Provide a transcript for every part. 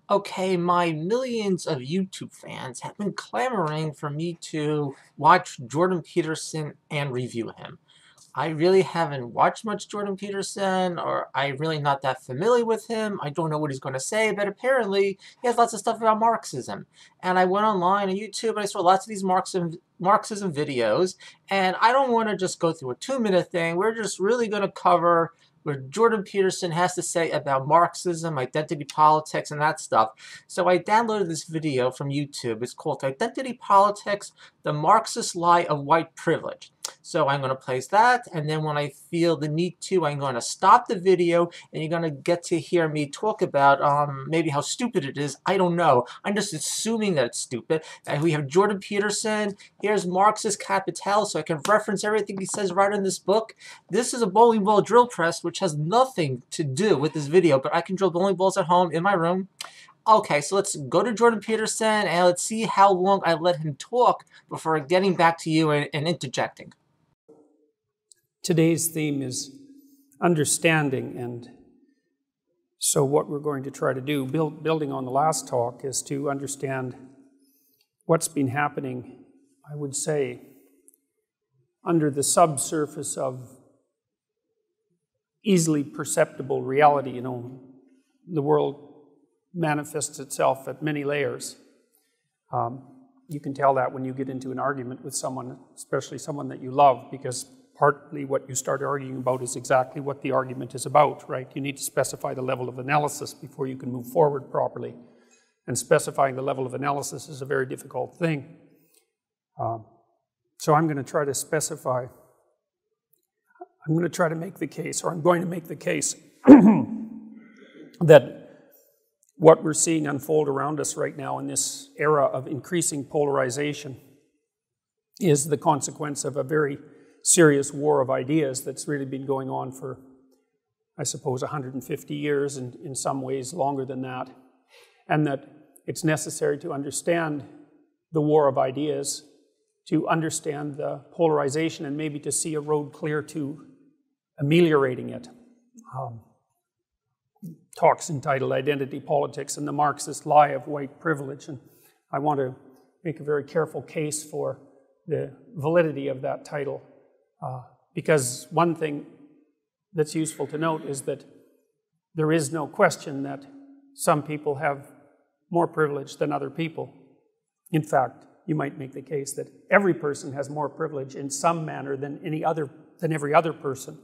Okay, my millions of YouTube fans have been clamoring for me to watch Jordan Peterson and review him. I really haven't watched much Jordan Peterson, or I'm really not that familiar with him. I don't know what he's going to say, but apparently he has lots of stuff about Marxism. And I went online on YouTube and I saw lots of these Marxism videos, and I don't want to just go through a 2-minute thing. We're just really going to cover what Jordan Peterson has to say about Marxism, identity politics, and that stuff. So I downloaded this video from YouTube. It's called Identity Politics, the Marxist Lie of White Privilege. So I'm going to place that, and then when I feel the need to, I'm going to stop the video, and you're going to get to hear me talk about maybe how stupid it is. I don't know. I'm just assuming that it's stupid. And we have Jordan Peterson. Here's Marxist Capital, so I can reference everything he says right in this book. This is a bowling ball drill press, which has nothing to do with this video, but I can drill bowling balls at home in my room. Okay, so let's go to Jordan Peterson, and let's see how long I let him talk before getting back to you and interjecting. Today's theme is understanding, and so what we're going to try to do, building on the last talk, is to understand what's been happening, I would say, under the subsurface of easily perceptible reality. You know, the world manifests itself at many layers. You can tell that when you get into an argument with someone, especially someone that you love, because partly what you start arguing about is exactly what the argument is about, right? You need to specify the level of analysis before you can move forward properly. And specifying the level of analysis is a very difficult thing. So I'm going to try to specify, I'm going to try to make the case, or I'm going to make the case that what we're seeing unfold around us right now in this era of increasing polarization is the consequence of a very serious war of ideas that's really been going on for, I suppose, 150 years, and in some ways longer than that. And that it's necessary to understand the war of ideas, to understand the polarization, and maybe to see a road clear to ameliorating it. Talks entitled Identity Politics and the Marxist Lie of White Privilege. And I want to make a very careful case for the validity of that title. Because one thing that's useful to note is that there is no question that some people have more privilege than other people. In fact, you might make the case that every person has more privilege in some manner than every other person.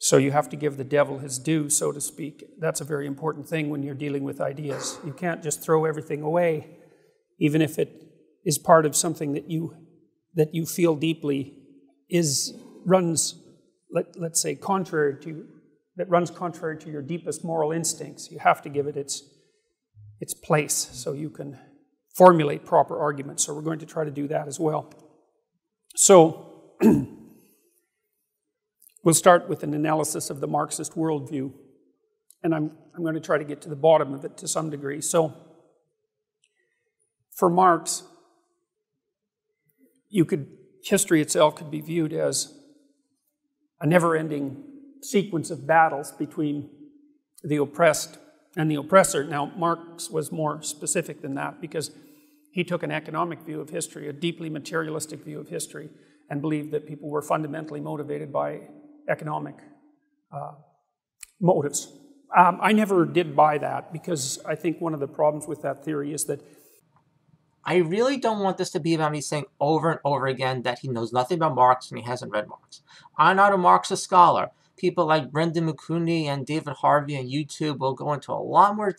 So you have to give the devil his due, so to speak. That's a very important thing when you're dealing with ideas. You can't just throw everything away, even if it is part of something that you feel deeply runs, let's say, contrary to your deepest moral instincts. You have to give it its place so you can formulate proper arguments. So we're going to try to do that as well. So we'll start with an analysis of the Marxist worldview, and I'm going to try to get to the bottom of it to some degree. So for Marx, history itself could be viewed as a never-ending sequence of battles between the oppressed and the oppressor. Now, Marx was more specific than that because he took an economic view of history, a deeply materialistic view of history, and believed that people were fundamentally motivated by economic motives. I never did buy that because I think one of the problems with that theory is that I really don't want this to be about me saying over and over again that he knows nothing about Marx and he hasn't read Marx. I'm not a Marxist scholar. People like Brendan McCooney and David Harvey on YouTube will go into a lot more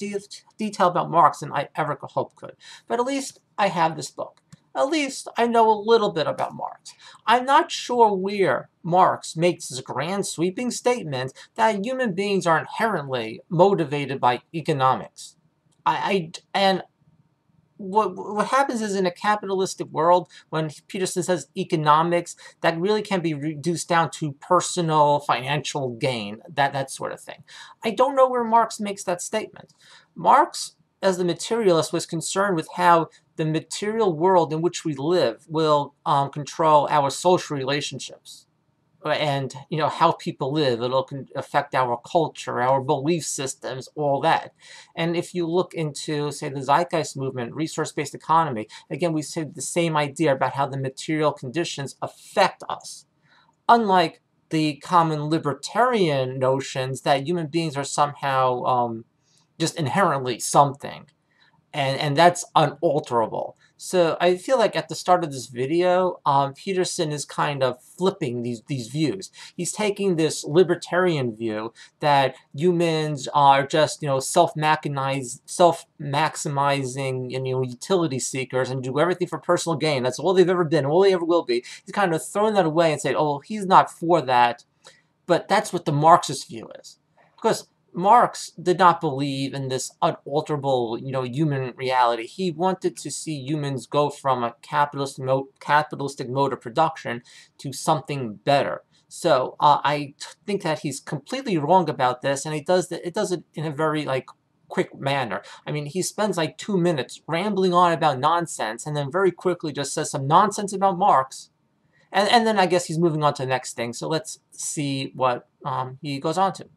detail about Marx than I ever could hope could. But at least I have this book. At least I know a little bit about Marx. I'm not sure where Marx makes this grand sweeping statement that human beings are inherently motivated by economics. What happens is in a capitalistic world, when Peterson says economics, that really can be reduced down to personal financial gain, that sort of thing. I don't know where Marx makes that statement. Marx, as the materialist, was concerned with how the material world in which we live will control our social relationships. and how people live. It'll affect our culture, our belief systems, all that. And if you look into, say, the Zeitgeist movement, resource-based economy, again, we say the same idea about how the material conditions affect us. Unlike the common libertarian notions that human beings are somehow just inherently something, and that's unalterable. So I feel like at the start of this video, Peterson is kind of flipping these views. He's taking this libertarian view that humans are just self-maximizing and utility seekers and do everything for personal gain. That's all they've ever been, all they ever will be. He's kind of throwing that away and saying, oh, he's not for that. But that's what the Marxist view is, because Marx did not believe in this unalterable, human reality. He wanted to see humans go from a capitalistic mode of production to something better. So I think that he's completely wrong about this, and he does it in a very quick manner. I mean, he spends 2 minutes rambling on about nonsense, and then very quickly just says some nonsense about Marx, and then I guess he's moving on to the next thing. So let's see what he goes on to.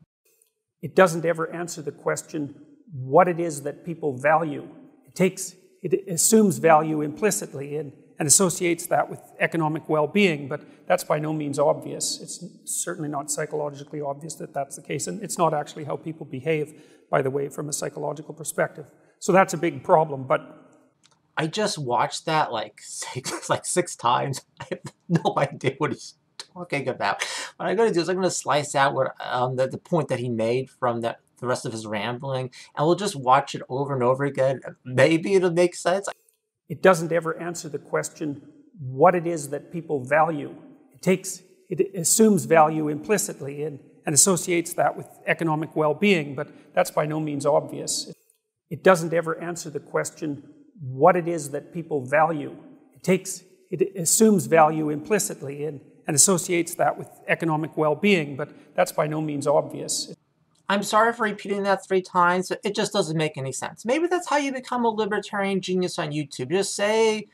It doesn't ever answer the question what it is that people value. It assumes value implicitly and associates that with economic well-being, but that's by no means obvious. It's certainly not psychologically obvious that that's the case, and it's not actually how people behave, by the way, from a psychological perspective. So that's a big problem, but I just watched that six times. I have no idea what he's talking about. What I'm going to do is I'm going to slice out what the point that he made from the rest of his rambling, and we'll just watch it over and over again. Maybe it'll make sense. It doesn't ever answer the question what it is that people value. It assumes value implicitly and associates that with economic well-being, but that's by no means obvious. It doesn't ever answer the question what it is that people value. It assumes value implicitly and associates that with economic well-being, but that's by no means obvious. I'm sorry for repeating that 3 times, but it just doesn't make any sense. Maybe that's how you become a libertarian genius on YouTube. Just say,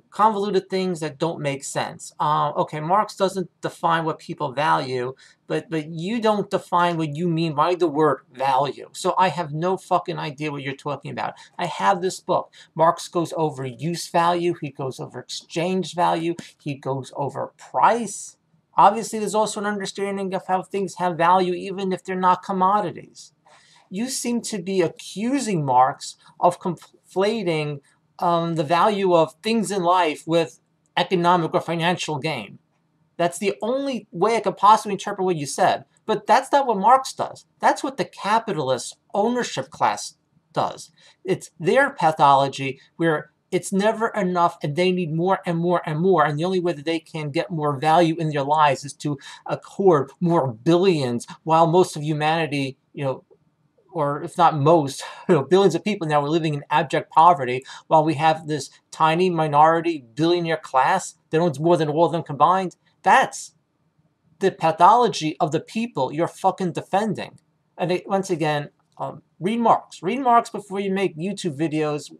convoluted things that don't make sense. Okay, Marx doesn't define what people value, but you don't define what you mean by the word value. So I have no fucking idea what you're talking about. I have this book. Marx goes over use value. He goes over exchange value. He goes over price. Obviously, there's also an understanding of how things have value even if they're not commodities. You seem to be accusing Marx of conflating the value of things in life with economic or financial gain. That's the only way I could possibly interpret what you said. But that's not what Marx does. That's what the capitalist ownership class does. It's their pathology where it's never enough and they need more and more and more. And the only way that they can get more value in their lives is to accord more billions, while most of humanity, or if not most, billions of people now are living in abject poverty, while we have this tiny minority billionaire class that owns more than all of them combined. That's the pathology of the people you're fucking defending. And once again, read Marx. Read Marx before you make YouTube videos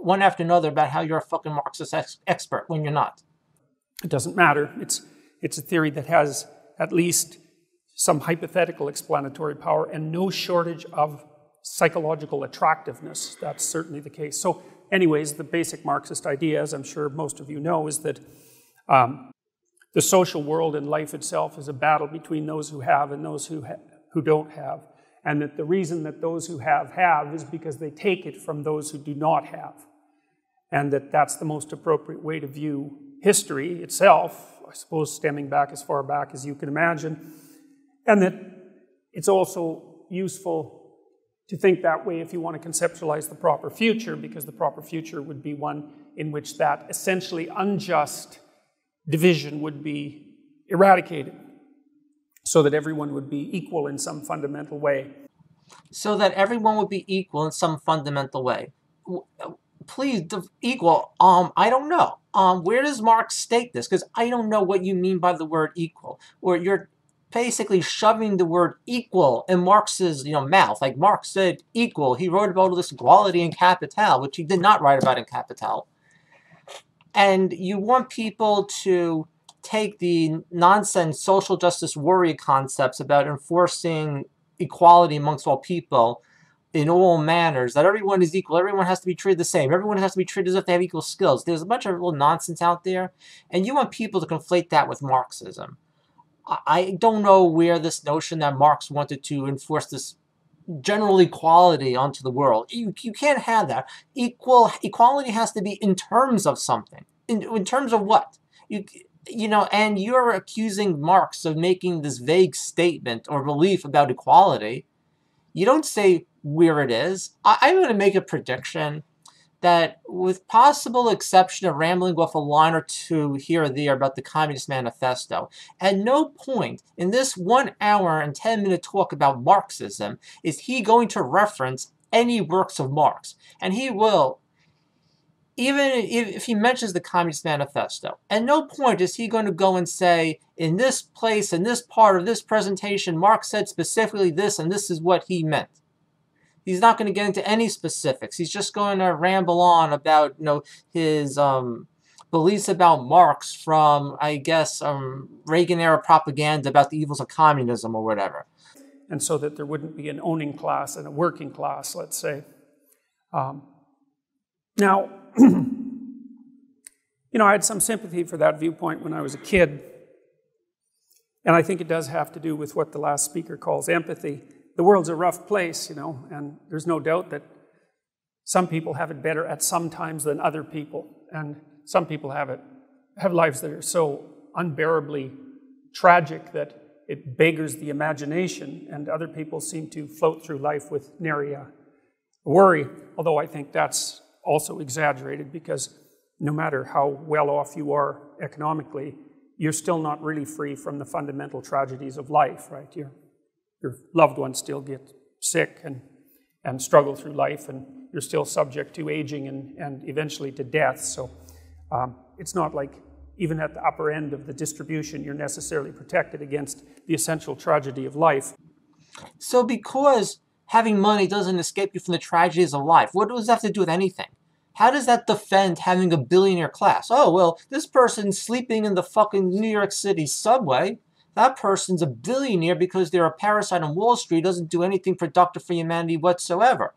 one after another about how you're a fucking Marxist expert when you're not. It doesn't matter. It's a theory that has at least some hypothetical explanatory power and no shortage of psychological attractiveness. That's certainly the case. So anyways, the basic Marxist idea, as I'm sure most of you know, is that the social world and life itself is a battle between those who have and those who don't have. And that the reason that those who have is because they take it from those who do not have. And that's the most appropriate way to view history itself, I suppose stemming back as far back as you can imagine. And that it's also useful to think that way if you want to conceptualize the proper future, because the proper future would be one in which that essentially unjust division would be eradicated, so that everyone would be equal in some fundamental way. So that everyone would be equal in some fundamental way. Please, equal, I don't know. Where does Marx state this? Because I don't know what you mean by the word equal. Or you're basically shoving the word equal in Marx's mouth. Like Marx said equal. He wrote about this equality in Capital, which he did not write about in Capital. And you want people to take the nonsense social justice warrior concepts about enforcing equality amongst all people in all manners, that everyone is equal, everyone has to be treated the same, everyone has to be treated as if they have equal skills. There's a bunch of little nonsense out there, and you want people to conflate that with Marxism. I don't know where this notion that Marx wanted to enforce this general equality onto the world. You can't have that. Equality has to be in terms of something. In terms of what? And you're accusing Marx of making this vague statement or belief about equality. You don't say where it is. I'm going to make a prediction that, with possible exception of rambling off a line or two here or there about the Communist Manifesto, at no point in this 1 hour and 10-minute talk about Marxism is he going to reference any works of Marx. And he will, even if he mentions the Communist Manifesto, at no point is he going to go and say, in this place, in this part of this presentation, Marx said specifically this, and this is what he meant. He's not going to get into any specifics. He's just going to ramble on about, his beliefs about Marx from, I guess, Reagan-era propaganda about the evils of communism or whatever. And so that there wouldn't be an owning class and a working class, let's say. Now, I had some sympathy for that viewpoint when I was a kid. And I think it does have to do with what the last speaker calls empathy. The world's a rough place, and there's no doubt that some people have it better at some times than other people. And some people have lives that are so unbearably tragic that it beggars the imagination, and other people seem to float through life with nary a worry, although I think that's also exaggerated, because no matter how well off you are economically, you're still not really free from the fundamental tragedies of life, right? Your loved ones still get sick and struggle through life, and you're still subject to aging and eventually to death. So it's not like even at the upper end of the distribution, you're necessarily protected against the essential tragedy of life. So because having money doesn't escape you from the tragedies of life, what does that have to do with anything? How does that defend having a billionaire class? Oh, well, this person's sleeping in the fucking New York City subway. That person's a billionaire because they're a parasite on Wall Street, doesn't do anything productive for humanity whatsoever.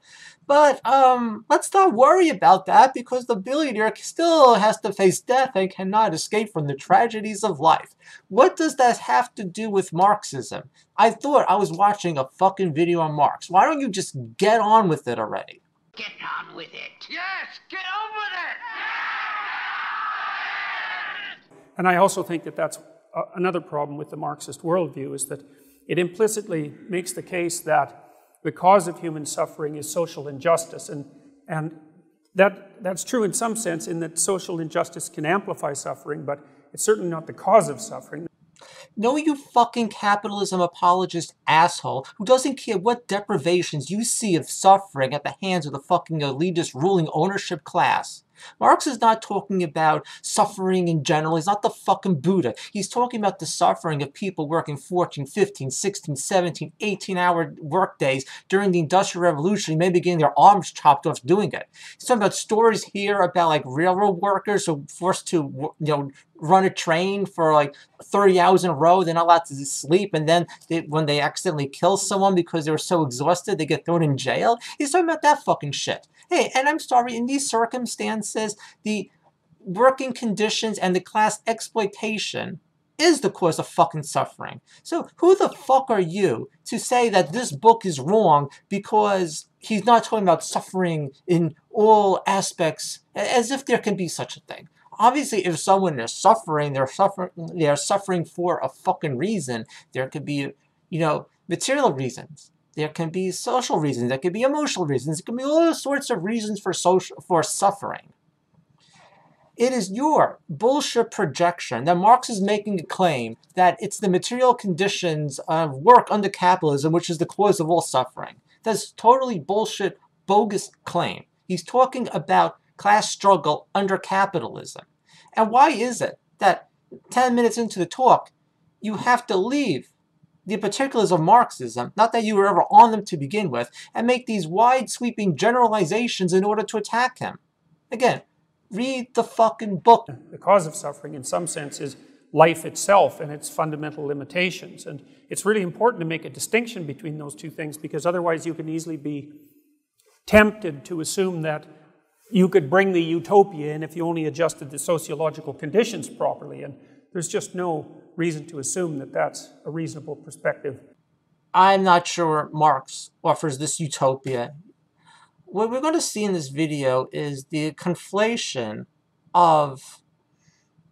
But let's not worry about that, because the billionaire still has to face death and cannot escape from the tragedies of life. What does that have to do with Marxism? I thought I was watching a fucking video on Marx. Why don't you just get on with it already? Get on with it. Yes, get on with it. And I also think that that's another problem with the Marxist worldview, is that it implicitly makes the case that the cause of human suffering is social injustice. And that's true in some sense, in that social injustice can amplify suffering, but it's certainly not the cause of suffering. No, you fucking capitalism apologist asshole who doesn't care what deprivations you see of suffering at the hands of the fucking elitist ruling ownership class. Marx is not talking about suffering in general. He's not the fucking Buddha. He's talking about the suffering of people working 14, 15, 16, 17, 18-hour work days during the Industrial Revolution, maybe getting their arms chopped off doing it. He's talking about stories here about like railroad workers who are forced to, run a train for like 30 hours in a row. They're not allowed to sleep, and then when they accidentally kill someone because they were so exhausted, they get thrown in jail. He's talking about that fucking shit. Hey, and I'm sorry, in these circumstances, the working conditions and the class exploitation is the cause of fucking suffering. So who the fuck are you to say that this book is wrong because he's not talking about suffering in all aspects, as if there can be such a thing? Obviously, if someone is suffering, they're suffering for a fucking reason. There could be, material reasons. There can be social reasons. There can be emotional reasons. There can be all sorts of reasons for suffering. It is your bullshit projection that Marx is making a claim that it's the material conditions of work under capitalism which is the cause of all suffering. That's totally bullshit, bogus claim. He's talking about class struggle under capitalism. And why is it that 10 minutes into the talk, you have to leave the particulars of Marxism, not that you were ever on them to begin with, and make these wide-sweeping generalizations in order to attack him? Again, read the fucking book. The cause of suffering, in some sense, is life itself and its fundamental limitations. And it's really important to make a distinction between those two things, because otherwise you can easily be tempted to assume that you could bring the utopia in if you only adjusted the sociological conditions properly. And there's just no reason to assume that that's a reasonable perspective. I'm not sure Marx offers this utopia. What we're going to see in this video is the conflation of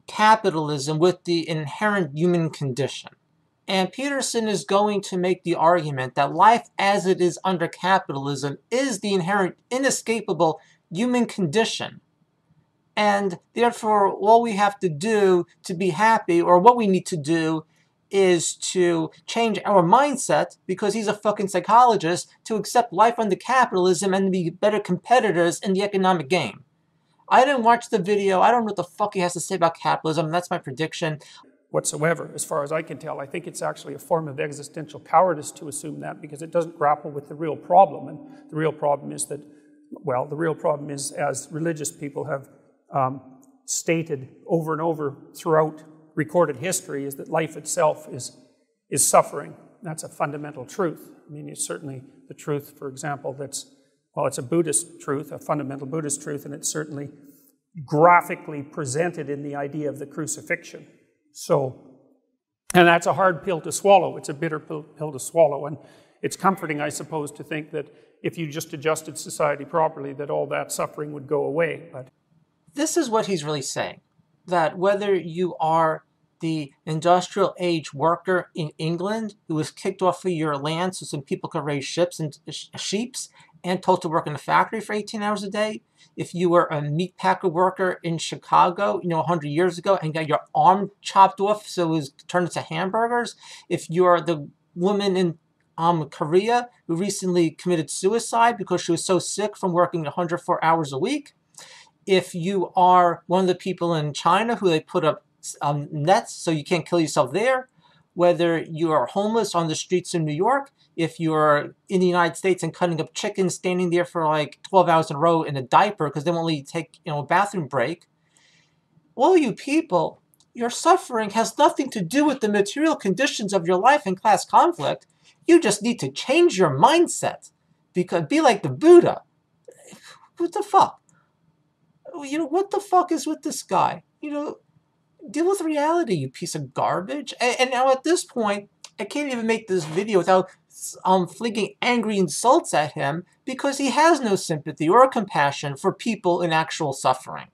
capitalism with the inherent human condition. And Peterson is going to make the argument that life as it is under capitalism is the inherent, inescapable human condition. And therefore, all we have to do to be happy, or what we need to do, is to change our mindset, because he's a fucking psychologist, to accept life under capitalism and be better competitors in the economic game. I didn't watch the video. I don't know what the fuck he has to say about capitalism. That's my prediction. Whatsoever, as far as I can tell. I think it's actually a form of existential cowardice to assume that, because it doesn't grapple with the real problem. And the real problem is that, well, the real problem is, as religious people have stated over and over throughout recorded history, is that life itself is suffering. That's a fundamental truth. I mean, it's certainly the truth, for example, that's, well, it's a Buddhist truth, a fundamental Buddhist truth, and it's certainly graphically presented in the idea of the crucifixion. So, and that's a hard pill to swallow. It's a bitter pill to swallow. And it's comforting, I suppose, to think that if you just adjusted society properly, that all that suffering would go away. But this is what he's really saying, that whether you are the industrial age worker in England who was kicked off of your land so some people could raise sheeps and told to work in a factory for 18 hours a day, if you were a meat packer worker in Chicago, 100 years ago, and got your arm chopped off so it was turned into hamburgers, if you're the woman in Korea who recently committed suicide because she was so sick from working 104 hours a week, if you are one of the people in China who they put up nets so you can't kill yourself there, whether you are homeless on the streets in New York, if you're in the United States and cutting up chickens, standing there for like 12 hours in a row in a diaper because they won't let you take a bathroom break, all you people, your suffering has nothing to do with the material conditions of your life and class conflict. You just need to change your mindset. Because be like the Buddha. What the fuck? What the fuck is with this guy? Deal with reality, you piece of garbage. And now at this point, I can't even make this video without flinging angry insults at him, because he has no sympathy or compassion for people in actual suffering.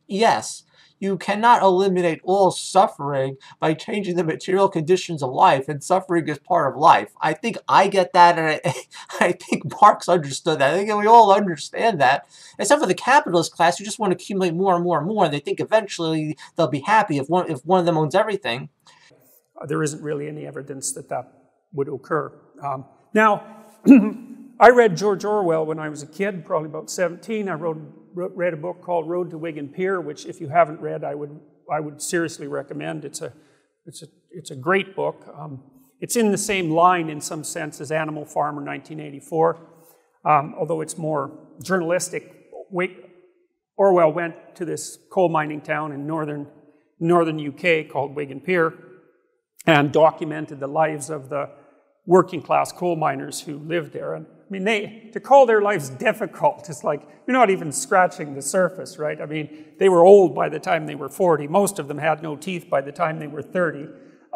Yes, you cannot eliminate all suffering by changing the material conditions of life, and suffering is part of life. I think I get that, and I think Marx understood that. I think we all understand that. Except for the capitalist class, who just want to accumulate more and more and more. They think eventually they'll be happy if one of them owns everything. There isn't really any evidence that that would occur. Now, I read George Orwell when I was a kid, probably about 17. I read a book called Road to Wigan Pier, which, if you haven't read, I would seriously recommend. It's a great book. It's in the same line in some sense as Animal Farm or 1984, although it's more journalistic. Orwell went to this coal mining town in northern UK called Wigan Pier and documented the lives of the working class coal miners who lived there. And I mean, to call their lives difficult is like, you're not even scratching the surface, right? I mean, they were old by the time they were 40. Most of them had no teeth by the time they were 30.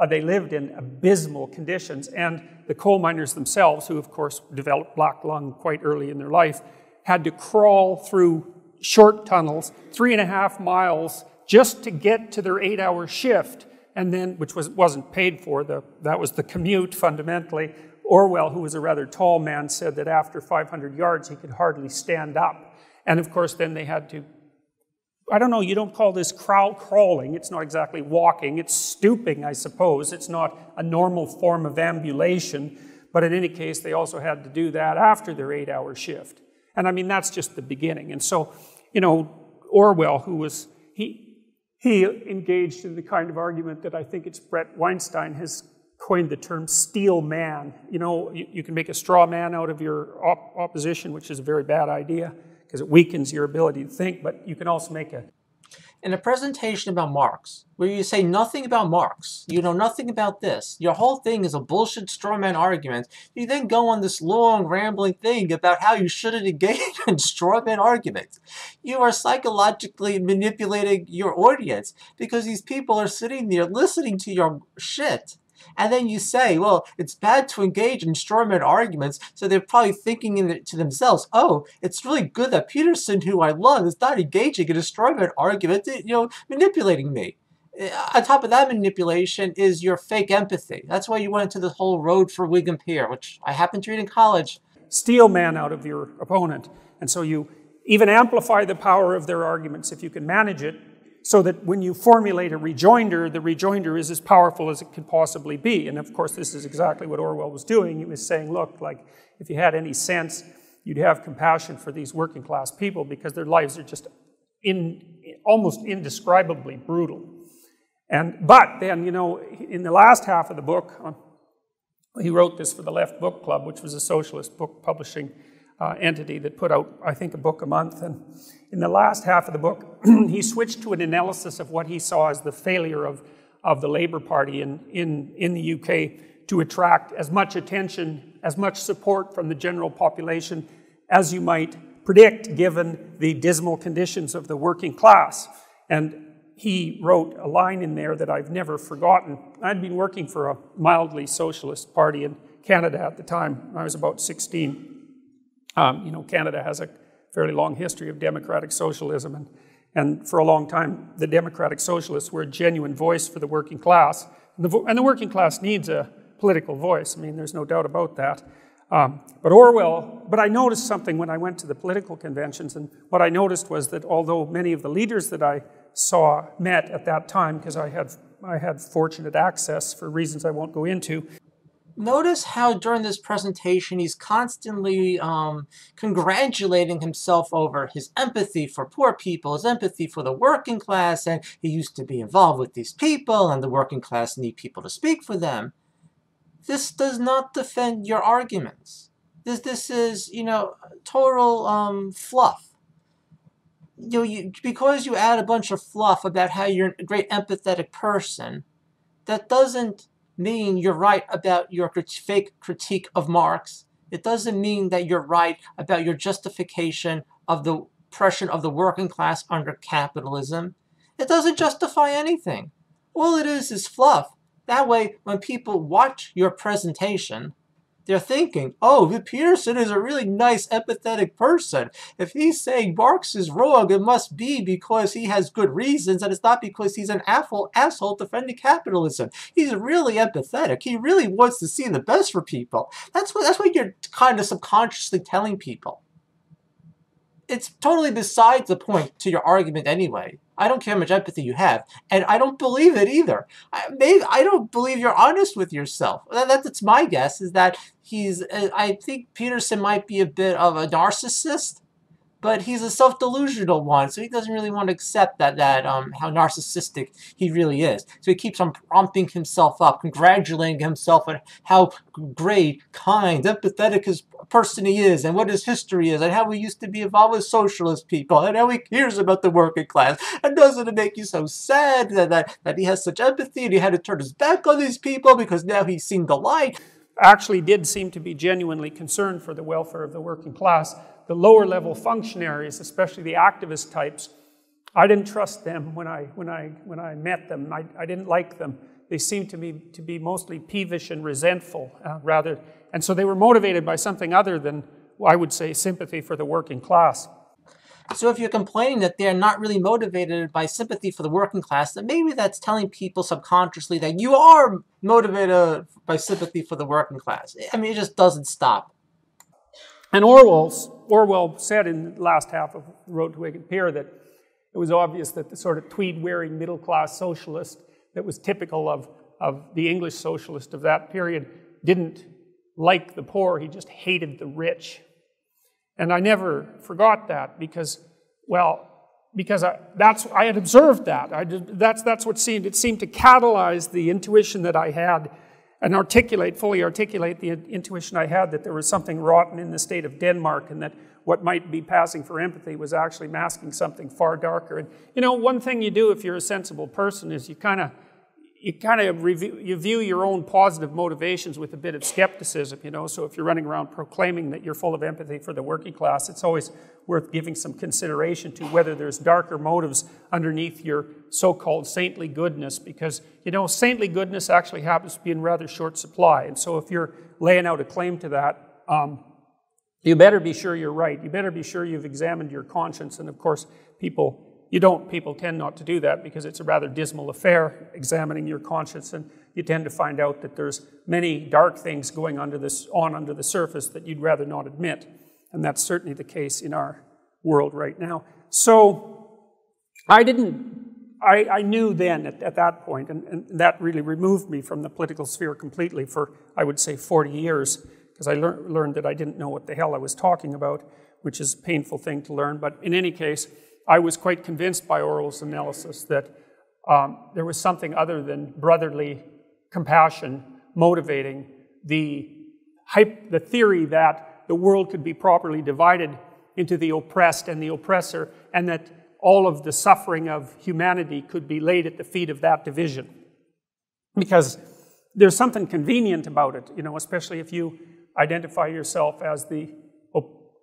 They lived in abysmal conditions. And the coal miners themselves, who of course developed black lung quite early in their life, had to crawl through short tunnels, 3.5 miles, just to get to their 8-hour shift. And then, which wasn't paid for, that was the commute fundamentally. Orwell, who was a rather tall man, said that after 500 yards he could hardly stand up. And of course then they had to, I don't know, you don't call this crawling, it's not exactly walking, it's stooping, I suppose. It's not a normal form of ambulation, but in any case they also had to do that after their 8-hour shift. And I mean, that's just the beginning. And so, Orwell, who was, he engaged in the kind of argument that I think it's Brett Weinstein has coined the term steel man. You can make a straw man out of your opposition, which is a very bad idea because it weakens your ability to think, but you can also make In a presentation about Marx, where you say nothing about Marx, you know nothing about this, your whole thing is a bullshit strawman argument, you then go on this long rambling thing about how you shouldn't engage in strawman arguments. You are psychologically manipulating your audience because these people are sitting there listening to your shit. And then you say, well, it's bad to engage in strawman arguments, so they're probably thinking to themselves, oh, it's really good that Peterson, who I love, is not engaging in a strawman argument, manipulating me. On top of that manipulation is your fake empathy. That's why you went into the whole road for Whig and Peer, which I happened to read in college. Steal man out of your opponent. And so you even amplify the power of their arguments if you can manage it, so that when you formulate a rejoinder, the rejoinder is as powerful as it can possibly be. And of course, this is exactly what Orwell was doing. He was saying, look, like, if you had any sense, you'd have compassion for these working class people because their lives are just almost indescribably brutal. But then, in the last half of the book, he wrote this for the Left Book Club, which was a socialist book publishing entity that put out, I think, a book a month. And in the last half of the book, he switched to an analysis of what he saw as the failure of the Labour Party in the UK to attract as much attention, as much support from the general population as you might predict given the dismal conditions of the working class. And he wrote a line in there that I've never forgotten. I'd been working for a mildly socialist party in Canada at the time. I was about 16. Canada has a fairly long history of democratic socialism, and for a long time, the democratic socialists were a genuine voice for the working class. And the working class needs a political voice. I mean, there's no doubt about that. But I noticed something when I went to the political conventions, and what I noticed was that although many of the leaders that I saw met at that time, because I had fortunate access for reasons I won't go into. Notice how during this presentation he's constantly congratulating himself over his empathy for poor people, his empathy for the working class, and he used to be involved with these people, and the working class need people to speak for them. This does not defend your arguments. This is, total fluff. Because you add a bunch of fluff about how you're a great empathetic person, that doesn't mean you're right about your fake critique of Marx. It doesn't mean that you're right about your justification of the oppression of the working class under capitalism. It doesn't justify anything. All it is fluff. That way, when people watch your presentation, they're thinking, oh, Peterson is a really nice, empathetic person. If he's saying Marx is wrong, it must be because he has good reasons, and it's not because he's an asshole defending capitalism. He's really empathetic. He really wants to see the best for people. That's what you're kind of subconsciously telling people. It's totally besides the point to your argument anyway. I don't care how much empathy you have, and I don't believe it either. I don't believe you're honest with yourself. That's my guess, is that I think Peterson might be a bit of a narcissist, but he's a self-delusional one, so he doesn't really want to accept that how narcissistic he really is. So he keeps on prompting himself up, congratulating himself on how great, kind, empathetic his person he is, and what his history is, and how he used to be involved with socialist people, and how he cares about the working class. And doesn't it make you so sad that he has such empathy, and he had to turn his back on these people because now he's seen the light? Actually did seem to be genuinely concerned for the welfare of the working class. The lower level functionaries, especially the activist types, I didn't trust them when I met them. I didn't like them. They seemed to be mostly peevish and resentful, and so they were motivated by something other than, I would say, sympathy for the working class. So if you're complaining that they're not really motivated by sympathy for the working class, then maybe that's telling people subconsciously that you are motivated by sympathy for the working class. I mean, it just doesn't stop. And Orwell said in the last half of The Road to Whig and Peer that it was obvious that the sort of tweed-wearing middle-class socialist that was typical of the English socialist of that period didn't like the poor, he just hated the rich. And I never forgot that because I had observed that. That's what it seemed to catalyze the intuition that I had and fully articulate the intuition I had that there was something rotten in the state of Denmark, and that what might be passing for empathy was actually masking something far darker. And you know, one thing you do if you're a sensible person is you view your own positive motivations with a bit of skepticism, you know. So if you're running around proclaiming that you're full of empathy for the working class, it's always worth giving some consideration to whether there's darker motives underneath your so-called saintly goodness, because, you know, saintly goodness actually happens to be in rather short supply. And so if you're laying out a claim to that, you better be sure you're right. You better be sure you've examined your conscience. And of course, people tend not to do that, because it's a rather dismal affair, examining your conscience, and you tend to find out that there's many dark things going under the surface that you'd rather not admit. And that's certainly the case in our world right now. So I knew then at that point, and that really removed me from the political sphere completely for, I would say, 40 years, because I learned that I didn't know what the hell I was talking about, which is a painful thing to learn. But in any case, I was quite convinced by Orwell's analysis that there was something other than brotherly compassion motivating the theory that the world could be properly divided into the oppressed and the oppressor, and that all of the suffering of humanity could be laid at the feet of that division. Because there's something convenient about it, you know, especially if you identify yourself as the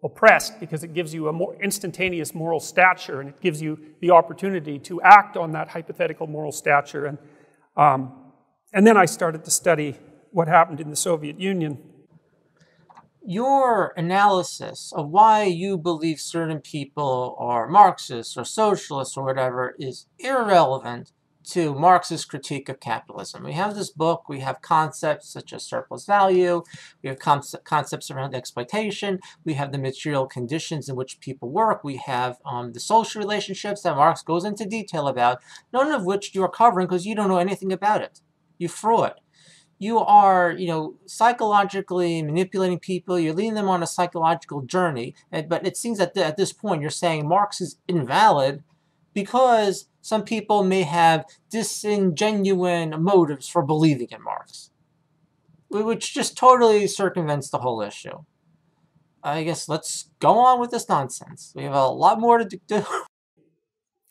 oppressed, because it gives you a more instantaneous moral stature, and it gives you the opportunity to act on that hypothetical moral stature. And then I started to study what happened in the Soviet Union. Your analysis of why you believe certain people are Marxists or socialists or whatever is irrelevant to Marx's critique of capitalism. We have this book, we have concepts such as surplus value, we have concepts around exploitation, we have the material conditions in which people work, we have the social relationships that Marx goes into detail about, none of which you're covering because you don't know anything about it. You fraud. You are, you know, psychologically manipulating people, you're leading them on a psychological journey, but it seems that at this point you're saying Marx is invalid because some people may have disingenuine motives for believing in Marx, which just totally circumvents the whole issue. I guess let's go on with this nonsense. We have a lot more to do.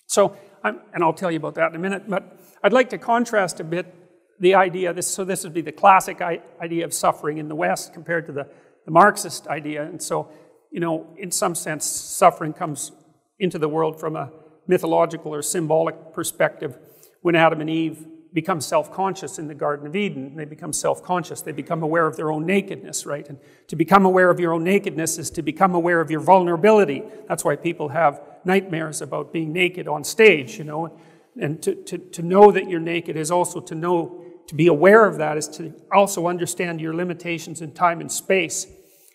So, and I'll tell you about that in a minute, but I'd like to contrast a bit the idea, this would be the classic idea of suffering in the West compared to the Marxist idea. And so, you know, in some sense, suffering comes into the world from a mythological or symbolic perspective when Adam and Eve become self-conscious in the Garden of Eden. They become self-conscious. They become aware of their own nakedness, right? And to become aware of your own nakedness is to become aware of your vulnerability. That's why people have nightmares about being naked on stage, you know. And to know that you're naked is also to be aware of that is to also understand your limitations in time and space.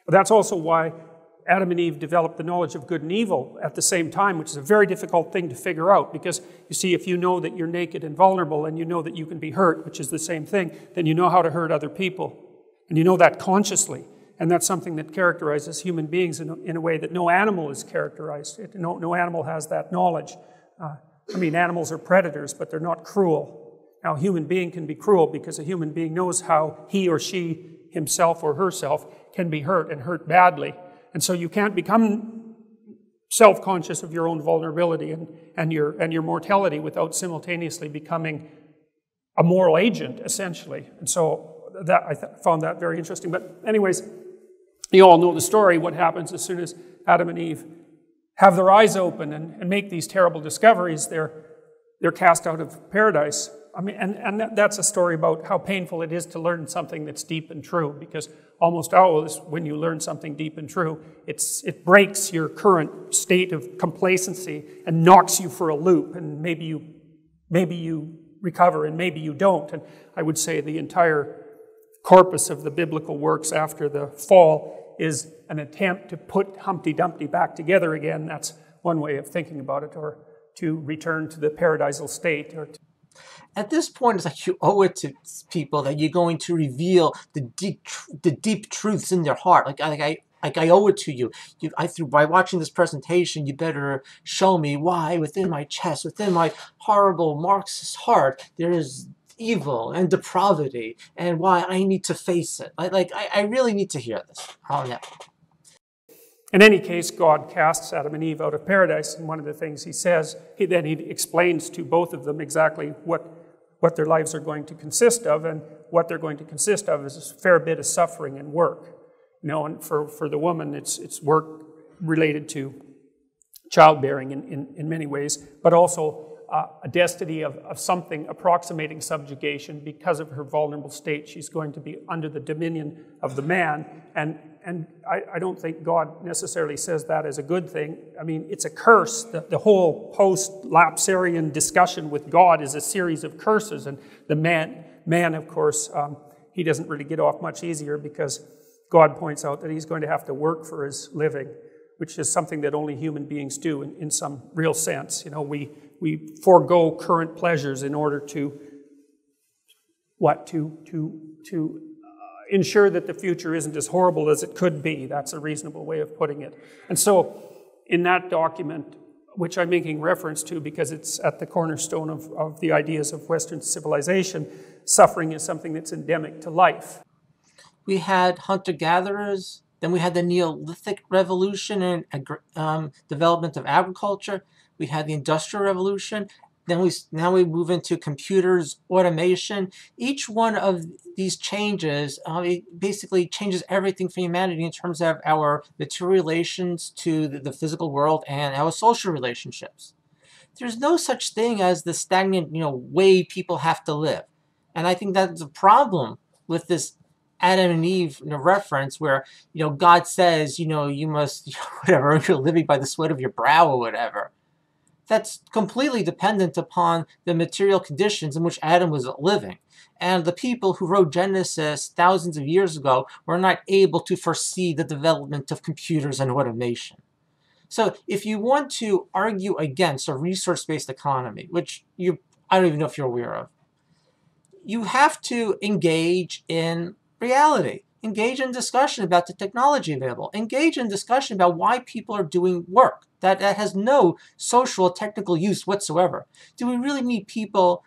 But that's also why Adam and Eve developed the knowledge of good and evil at the same time, which is a very difficult thing to figure out, because you see, if you know that you're naked and vulnerable and you know that you can be hurt, which is the same thing, then you know how to hurt other people. And you know that consciously. And that's something that characterizes human beings in a way that no animal is characterized. No animal has that knowledge. I mean, animals are predators, but they're not cruel. Now, a human being can be cruel because a human being knows how he or she, himself or herself, can be hurt and hurt badly. And so you can't become self-conscious of your own vulnerability and your mortality without simultaneously becoming a moral agent, essentially. And so that I found that very interesting. But anyways, you all know the story, what happens as soon as Adam and Eve have their eyes open and make these terrible discoveries. They're cast out of paradise. I mean, and that's a story about how painful it is to learn something that's deep and true, because almost always when you learn something deep and true, it breaks your current state of complacency and knocks you for a loop, and maybe you recover and maybe you don't. And I would say the entire corpus of the biblical works after the fall is an attempt to put Humpty Dumpty back together again. That's one way of thinking about it, or to return to the paradisal state. At this point, it's like you owe it to people that you're going to reveal the deep truths in their heart. Like I owe it to you. By watching this presentation, you better show me why within my chest, within my horrible Marxist heart, there is evil and depravity and why I need to face it. I really need to hear this. Oh, yeah. In any case, God casts Adam and Eve out of paradise, and one of the things he says, then he explains to both of them exactly what their lives are going to consist of, and what they're going to consist of is a fair bit of suffering and work. You know, and for the woman, it's work related to childbearing in many ways, but also a destiny of something approximating subjugation. Because of her vulnerable state, she's going to be under the dominion of the man, and I don't think God necessarily says that as a good thing. I mean, it's a curse. The whole post-lapsarian discussion with God is a series of curses, and the man of course, he doesn't really get off much easier, because God points out that he's going to have to work for his living, which is something that only human beings do in some real sense. You know, we forego current pleasures in order to ensure that the future isn't as horrible as it could be. That's a reasonable way of putting it. And so, in that document, which I'm making reference to because it's at the cornerstone of the ideas of Western civilization, suffering is something that's endemic to life. We had hunter-gatherers, then we had the Neolithic Revolution and development of agriculture. We had the Industrial Revolution. Then now we move into computers, automation. Each one of these changes it basically changes everything for humanity in terms of our material relations to the physical world and our social relationships. There's no such thing as the stagnant, way people have to live. And I think that's a problem with this Adam and Eve reference where, God says, you must, whatever, you're living by the sweat of your brow or whatever. That's completely dependent upon the material conditions in which Adam was living. And the people who wrote Genesis thousands of years ago were not able to foresee the development of computers and automation. So if you want to argue against a resource-based economy, which I don't even know if you're aware of, you have to engage in reality. Engage in discussion about the technology available. Engage in discussion about why people are doing work that has no social or technical use whatsoever. Do we really need people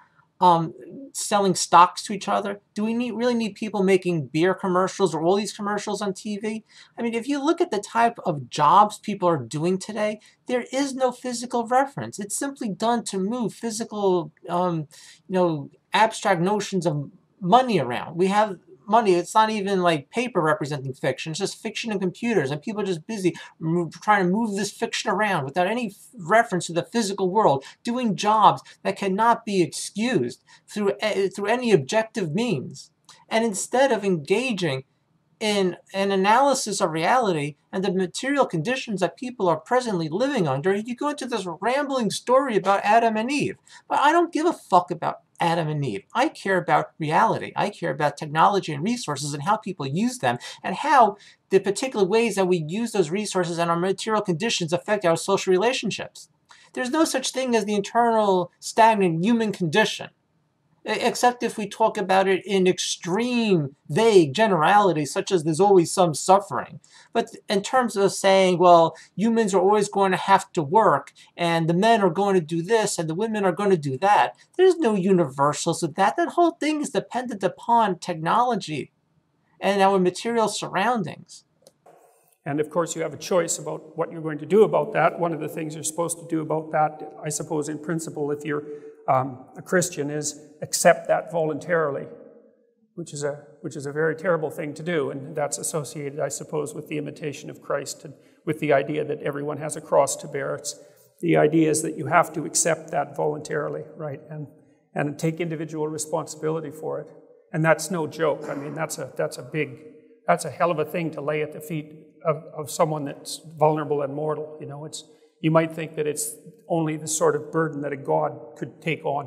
selling stocks to each other? Do we really need people making beer commercials or all these commercials on TV? I mean, if you look at the type of jobs people are doing today, there is no physical reference. It's simply done to move physical, abstract notions of money around. We have money. It's not even like paper representing fiction. It's just fiction and computers, and people are just busy trying to move this fiction around without any reference to the physical world, doing jobs that cannot be excused through any objective means. And instead of engaging in an analysis of reality and the material conditions that people are presently living under, you go into this rambling story about Adam and Eve. But I don't give a fuck about Adam and Eve. I care about reality. I care about technology and resources and how people use them and how the particular ways that we use those resources and our material conditions affect our social relationships. There's no such thing as the internal stagnant human condition, except if we talk about it in extreme, vague generalities, such as there's always some suffering. But in terms of saying, well, humans are always going to have to work, and the men are going to do this, and the women are going to do that, there's no universals with that. That whole thing is dependent upon technology and our material surroundings. And of course, you have a choice about what you're going to do about that. One of the things you're supposed to do about that, I suppose, in principle, if you're a Christian, is accept that voluntarily, which is a very terrible thing to do, and that's associated, I suppose, with the imitation of Christ and with the idea that everyone has a cross to bear. The idea is that you have to accept that voluntarily, right, and take individual responsibility for it. And that's no joke. I mean, that's a hell of a thing to lay at the feet of someone that's vulnerable and mortal. You might think that it's only the sort of burden that a God could take on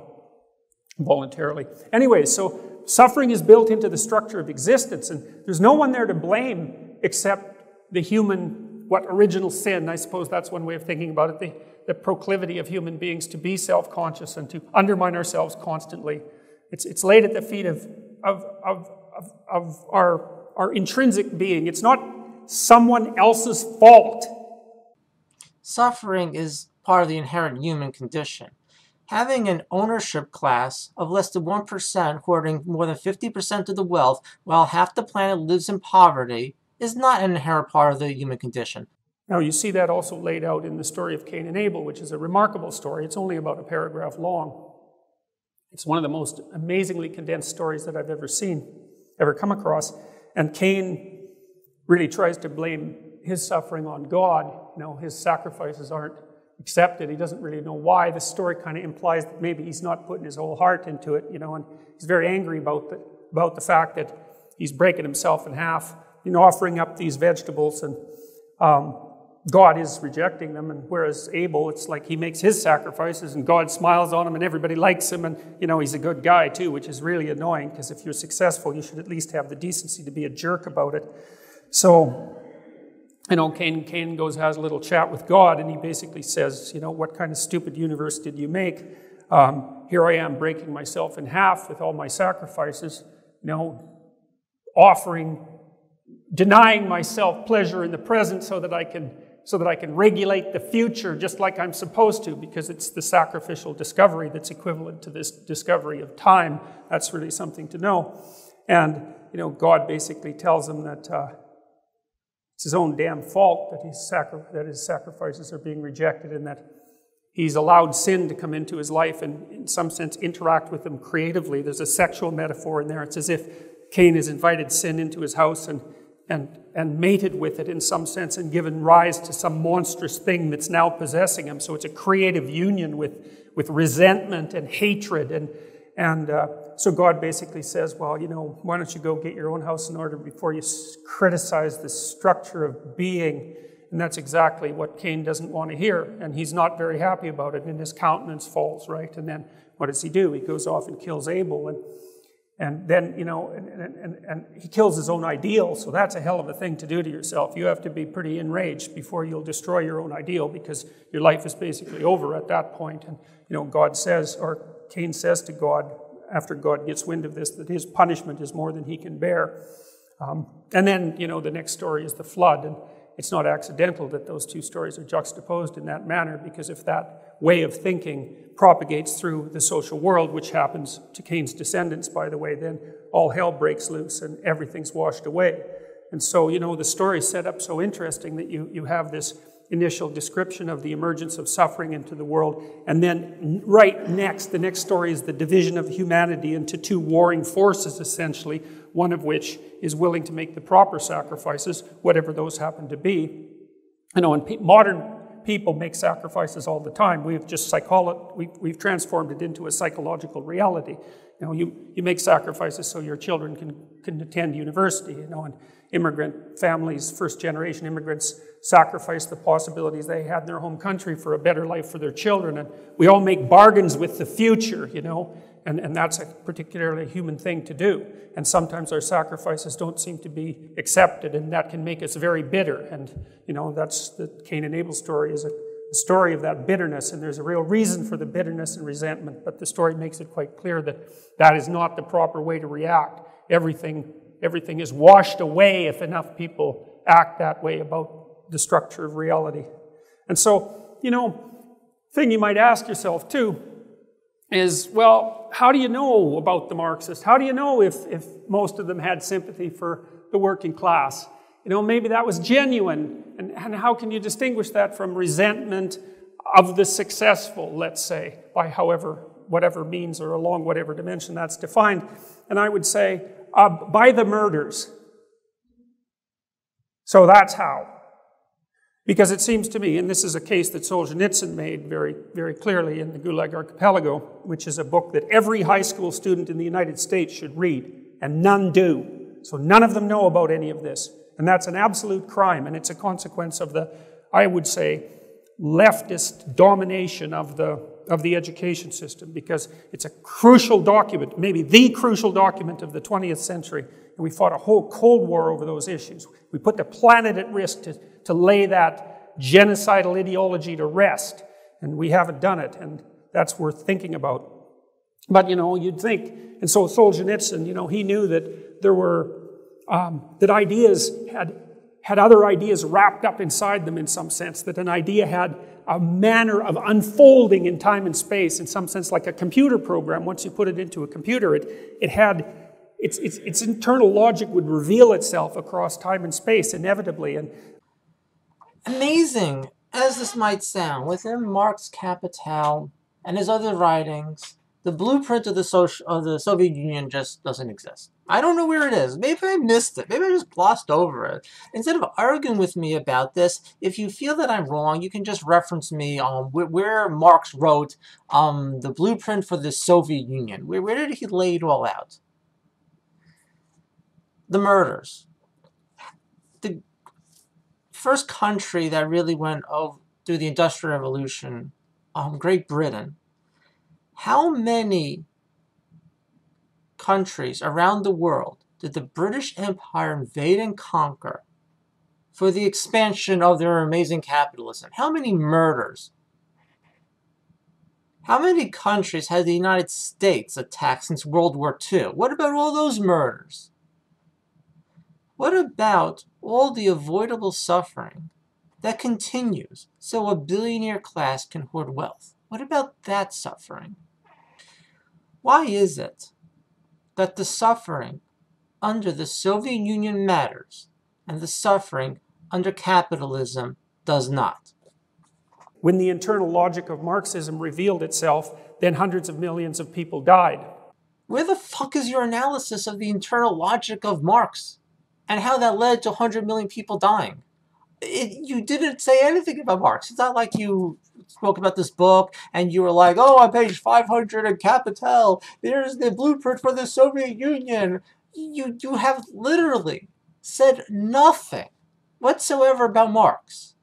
voluntarily. Anyway, so suffering is built into the structure of existence, and there's no one there to blame except the human, original sin. I suppose that's one way of thinking about it, the proclivity of human beings to be self-conscious and to undermine ourselves constantly. It's laid at the feet of our intrinsic being. It's not someone else's fault. Suffering is part of the inherent human condition. Having an ownership class of less than 1% hoarding more than 50% of the wealth while half the planet lives in poverty is not an inherent part of the human condition. Now, you see that also laid out in the story of Cain and Abel, which is a remarkable story. It's only about a paragraph long. It's one of the most amazingly condensed stories that I've ever come across. And Cain really tries to blame his suffering on God. You know, his sacrifices aren't accepted. He doesn't really know why. The story kind of implies that maybe he's not putting his whole heart into it, you know, and he's very angry about the fact that he's breaking himself in half, you know, offering up these vegetables, and God is rejecting them. And whereas Abel, it's like he makes his sacrifices and God smiles on him and everybody likes him, and, you know, he's a good guy too, which is really annoying, because if you're successful, you should at least have the decency to be a jerk about it. So, you know, Cain goes, has a little chat with God, and he basically says, you know, what kind of stupid universe did you make? Here I am breaking myself in half with all my sacrifices, you know, denying myself pleasure in the present so that I can regulate the future just like I'm supposed to, because it's the sacrificial discovery that's equivalent to this discovery of time. That's really something to know. And, you know, God basically tells him that it's his own damn fault that his sacrifices are being rejected, and that he's allowed sin to come into his life and, in some sense, interact with him creatively. There's a sexual metaphor in there. It's as if Cain has invited sin into his house and mated with it in some sense, and given rise to some monstrous thing that's now possessing him. So it's a creative union with resentment and hatred. And so God basically says, well, you know, why don't you go get your own house in order before you criticize the structure of being? And that's exactly what Cain doesn't want to hear. And he's not very happy about it, and his countenance falls, right? And then what does he do? He goes off and kills Abel. And then, you know, and he kills his own ideal. So that's a hell of a thing to do to yourself. You have to be pretty enraged before you'll destroy your own ideal, because your life is basically over at that point. And, you know, God says, or Cain says to God, after God gets wind of this, that his punishment is more than he can bear. And then, you know, the next story is the flood. And it's not accidental that those two stories are juxtaposed in that manner, because if that way of thinking propagates through the social world, which happens to Cain's descendants, by the way, then all hell breaks loose and everything's washed away. And so, you know, the story is set up so interesting that you have this initial description of the emergence of suffering into the world, and then right next, the next story is the division of humanity into two warring forces, essentially, one of which is willing to make the proper sacrifices, whatever those happen to be. You know, and modern people make sacrifices all the time. We've just we've transformed it into a psychological reality. You know, you make sacrifices so your children can attend university, you know, and immigrant families, first-generation immigrants, sacrifice the possibilities they had in their home country for a better life for their children. And we all make bargains with the future, you know, and that's a particularly human thing to do. And sometimes our sacrifices don't seem to be accepted, and that can make us very bitter. And, you know, that's the Cain and Abel story, is a story of that bitterness, and there's a real reason for the bitterness and resentment, but the story makes it quite clear that that is not the proper way to react. Everything is washed away if enough people act that way about the structure of reality. And so, you know, thing you might ask yourself too is, well, how do you know about the Marxists? How do you know if most of them had sympathy for the working class? You know, maybe that was genuine. And how can you distinguish that from resentment of the successful, let's say, by whatever means or along whatever dimension that's defined? And I would say, by the murders. So that's how. Because it seems to me, and this is a case that Solzhenitsyn made very, very clearly in the Gulag Archipelago, which is a book that every high school student in the United States should read, and none do. So none of them know about any of this. And that's an absolute crime, and it's a consequence of the, I would say, leftist domination of the education system, because it's a crucial document, maybe the crucial document of the 20th century, and we fought a whole Cold War over those issues. We put the planet at risk to lay that genocidal ideology to rest, and we haven't done it, and that's worth thinking about. But, you know, you'd think, and so Solzhenitsyn, you know, he knew that there were, that ideas had other ideas wrapped up inside them in some sense, that an idea had a manner of unfolding in time and space, in some sense like a computer program. Once you put it into a computer, it had, its internal logic would reveal itself across time and space inevitably. And amazing as this might sound, within Marx's Capital and his other writings, the blueprint of the Soviet Union just doesn't exist. I don't know where it is. Maybe I missed it. Maybe I just glossed over it. Instead of arguing with me about this, if you feel that I'm wrong, you can just reference me on where Marx wrote the blueprint for the Soviet Union. Where did he lay it all out? The murders. The first country that really went through the Industrial Revolution, Great Britain. How many countries around the world did the British Empire invade and conquer for the expansion of their amazing capitalism? How many murders? How many countries has the United States attacked since World War II? What about all those murders? What about all the avoidable suffering that continues so a billionaire class can hoard wealth? What about that suffering? Why is it that the suffering under the Soviet Union matters and the suffering under capitalism does not? when the internal logic of Marxism revealed itself, then hundreds of millions of people died. Where the fuck is your analysis of the internal logic of Marx and how that led to 100 million people dying? You didn't say anything about Marx. It's not like you spoke about this book and you were like, oh, on page 500 in Capital, there's the blueprint for the Soviet Union. You have literally said nothing whatsoever about Marx.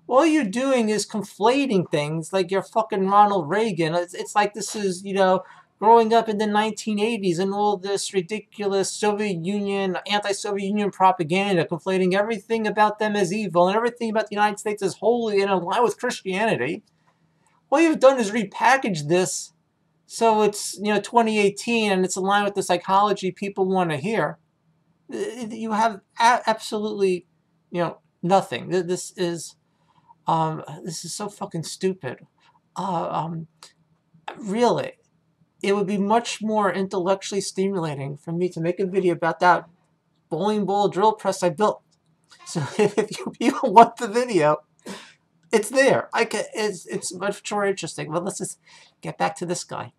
All you're doing is conflating things like you're fucking Ronald Reagan. It's like this is, you know, growing up in the 1980s and all this ridiculous Soviet Union, anti-Soviet Union propaganda, conflating everything about them as evil and everything about the United States as holy and in line with Christianity. All you've done is repackage this so it's, you know, 2018 and it's aligned with the psychology people want to hear. You have absolutely, you know, nothing. This is so fucking stupid. Really. It would be much more intellectually stimulating for me to make a video about that bowling ball drill press I built. So if you people want the video, it's there. It's much more interesting. Well, let's just get back to this guy.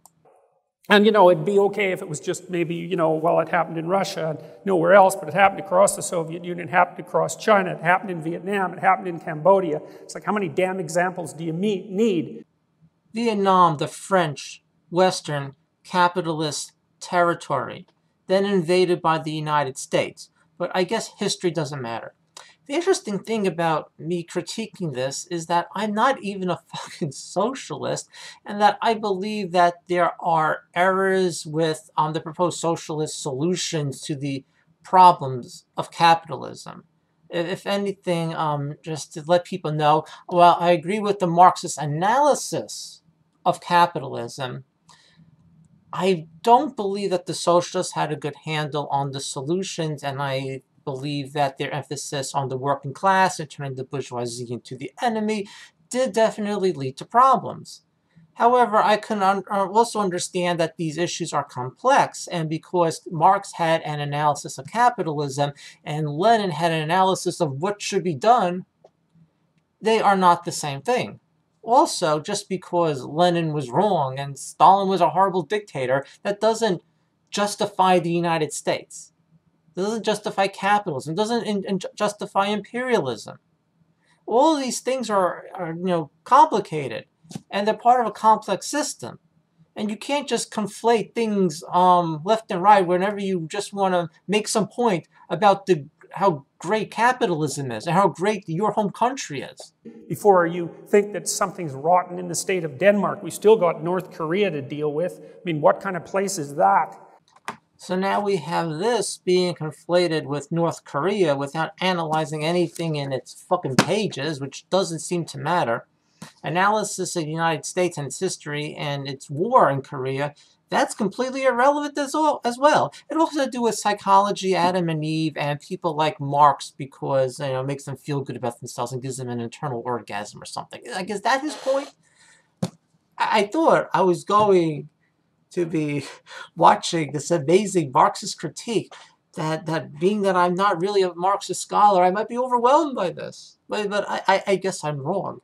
And, you know, it'd be okay if it was just maybe, you know, well, it happened in Russia and nowhere else, but it happened across the Soviet Union, it happened across China, it happened in Vietnam, it happened in Cambodia. It's like, how many damn examples do you need? Vietnam, the French, Western, capitalist territory, then invaded by the United States. But I guess history doesn't matter. The interesting thing about me critiquing this is that I'm not even a fucking socialist, and that I believe that there are errors with the proposed socialist solutions to the problems of capitalism. If anything, just to let people know, well, I agree with the Marxist analysis of capitalism. I don't believe that the socialists had a good handle on the solutions, and I believe that their emphasis on the working class and turning the bourgeoisie into the enemy did definitely lead to problems. However, I can also understand that these issues are complex, and because Marx had an analysis of capitalism and Lenin had an analysis of what should be done, they are not the same thing. Also, just because Lenin was wrong and Stalin was a horrible dictator, that doesn't justify the United States. It doesn't justify capitalism. It doesn't justify imperialism. All of these things are you know, complicated, and they're part of a complex system. And you can't just conflate things left and right whenever you just want to make some point about how great capitalism is and how great your home country is. Before you think that something's rotten in the state of Denmark, we still got North Korea to deal with. I mean, what kind of place is that? So now we have this being conflated with North Korea without analyzing anything in its fucking pages, which doesn't seem to matter. Analysis of the United States and its history and its war in Korea that's completely irrelevant as well. It also has to do with psychology, Adam and Eve, and people like Marx because it makes them feel good about themselves and gives them an internal orgasm or something. Like, is that his point? I thought I was going to be watching this amazing Marxist critique. That being that I'm not really a Marxist scholar, I might be overwhelmed by this. But I guess I'm wrong.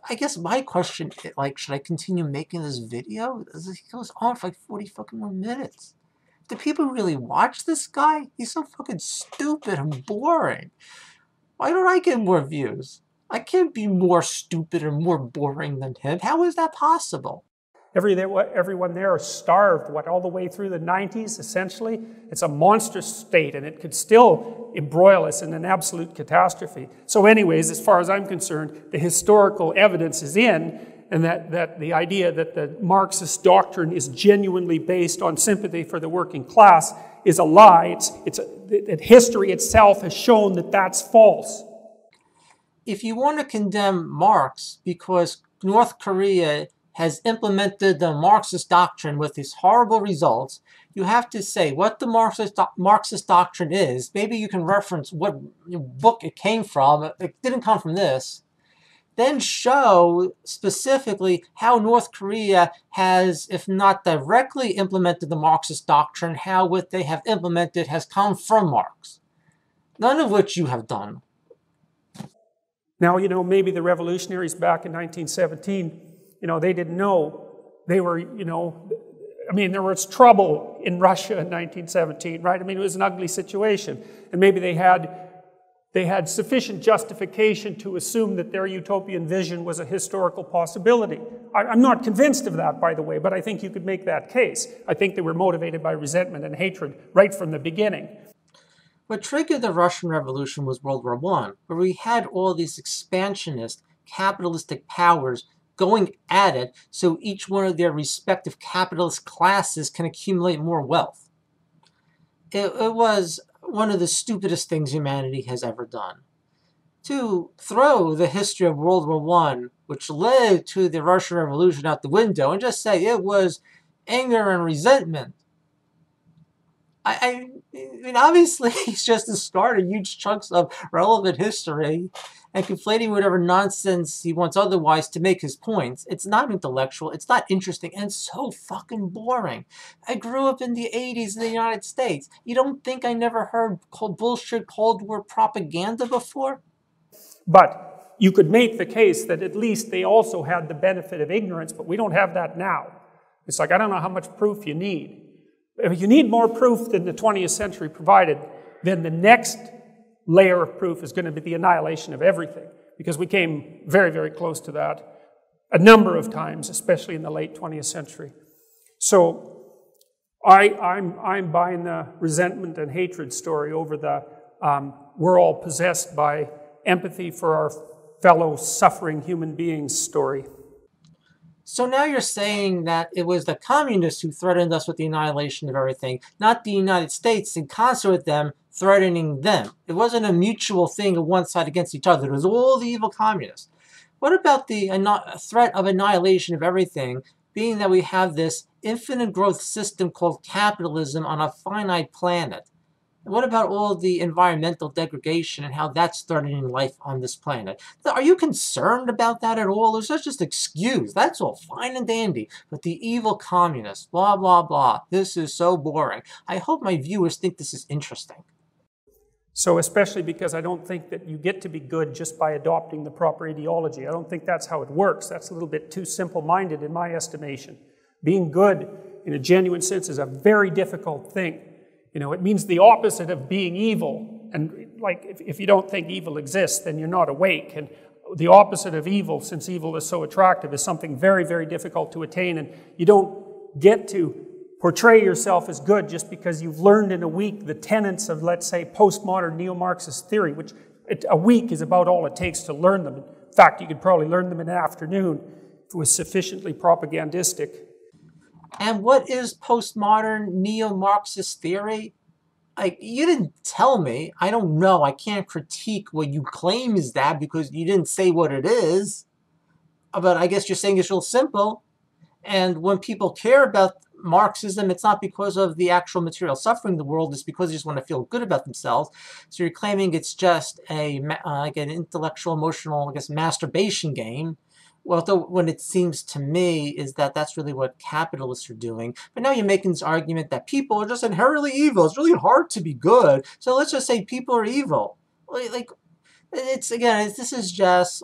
I guess my question, like, should I continue making this video? It goes on for like 40 fucking more minutes. Do people really watch this guy? He's so fucking stupid and boring. Why don't I get more views? I can't be more stupid or more boring than him. How is that possible? Everyone there is starved, all the way through the 90s, essentially. It's a monstrous state, and it could still embroil us in an absolute catastrophe. So anyways, as far as I'm concerned, the historical evidence is in, and that the idea that the Marxist doctrine is genuinely based on sympathy for the working class is a lie. That history itself has shown that that's false. If you want to condemn Marx because North Korea has implemented the Marxist doctrine with these horrible results, you have to say what the Marxist doctrine is. Maybe you can reference what book it came from. It didn't come from this. Then show specifically how North Korea has, if not directly implemented the Marxist doctrine, how what they have implemented has come from Marx. None of which you have done. Now, maybe the revolutionaries back in 1917, they didn't know. They were, there was trouble in Russia in 1917, right? It was an ugly situation. And maybe they had sufficient justification to assume that their utopian vision was a historical possibility. I'm not convinced of that, by the way, but I think you could make that case. I think they were motivated by resentment and hatred right from the beginning. What triggered the Russian Revolution was World War I, where we had all these expansionist, capitalistic powers going at it so each one of their respective capitalist classes can accumulate more wealth. It was one of the stupidest things humanity has ever done. To throw the history of World War I, which led to the Russian Revolution, out the window and just say it was anger and resentment. I mean, obviously, he's just discarding huge chunks of relevant history and conflating whatever nonsense he wants otherwise to make his points. It's not intellectual, it's not interesting, and it's so fucking boring. I grew up in the 80s in the United States. You don't think I never heard bullshit Cold War propaganda before? But you could make the case that at least they also had the benefit of ignorance, but we don't have that now. It's like, I don't know how much proof you need. If you need more proof than the 20th century provided, then the next layer of proof is going to be the annihilation of everything, because we came very, very close to that a number of times, especially in the late 20th century. So I'm buying the resentment and hatred story over the we're all possessed by empathy for our fellow suffering human beings story. So now you're saying that it was the communists who threatened us with the annihilation of everything, not the United States in concert with them threatening them. It wasn't a mutual thing of one side against each other. It was all the evil communists. What about the threat of annihilation of everything, being that we have this infinite growth system called capitalism on a finite planet? What about all the environmental degradation and how that's threatening life on this planet? Are you concerned about that at all? Or is that just an excuse? That's all fine and dandy. But the evil communists, blah, blah, blah. This is so boring. I hope my viewers think this is interesting. So especially because I don't think that you get to be good just by adopting the proper ideology. I don't think that's how it works. That's a little bit too simple-minded in my estimation. Being good in a genuine sense is a very difficult thing. It means the opposite of being evil. And like, if you don't think evil exists, then you're not awake. And the opposite of evil, since evil is so attractive, is something very, very difficult to attain. And you don't get to portray yourself as good just because you've learned in a week the tenets of, let's say, postmodern neo-Marxist theory, which a week is about all it takes to learn them. In fact, you could probably learn them in an afternoon if it was sufficiently propagandistic. And what is postmodern neo-Marxist theory? You didn't tell me. I don't know. I can't critique what you claim is that because you didn't say what it is. But I guess you're saying it's real simple. And when people care about Marxism, it's not because of the actual material suffering in the world, it's because they just want to feel good about themselves. So you're claiming it's just like an intellectual, emotional, I guess, masturbation game. Well, though, what it seems to me is that that's really what capitalists are doing. But now you're making this argument that people are just inherently evil. It's really hard to be good. So let's just say people are evil. Like, it's, again, this is just,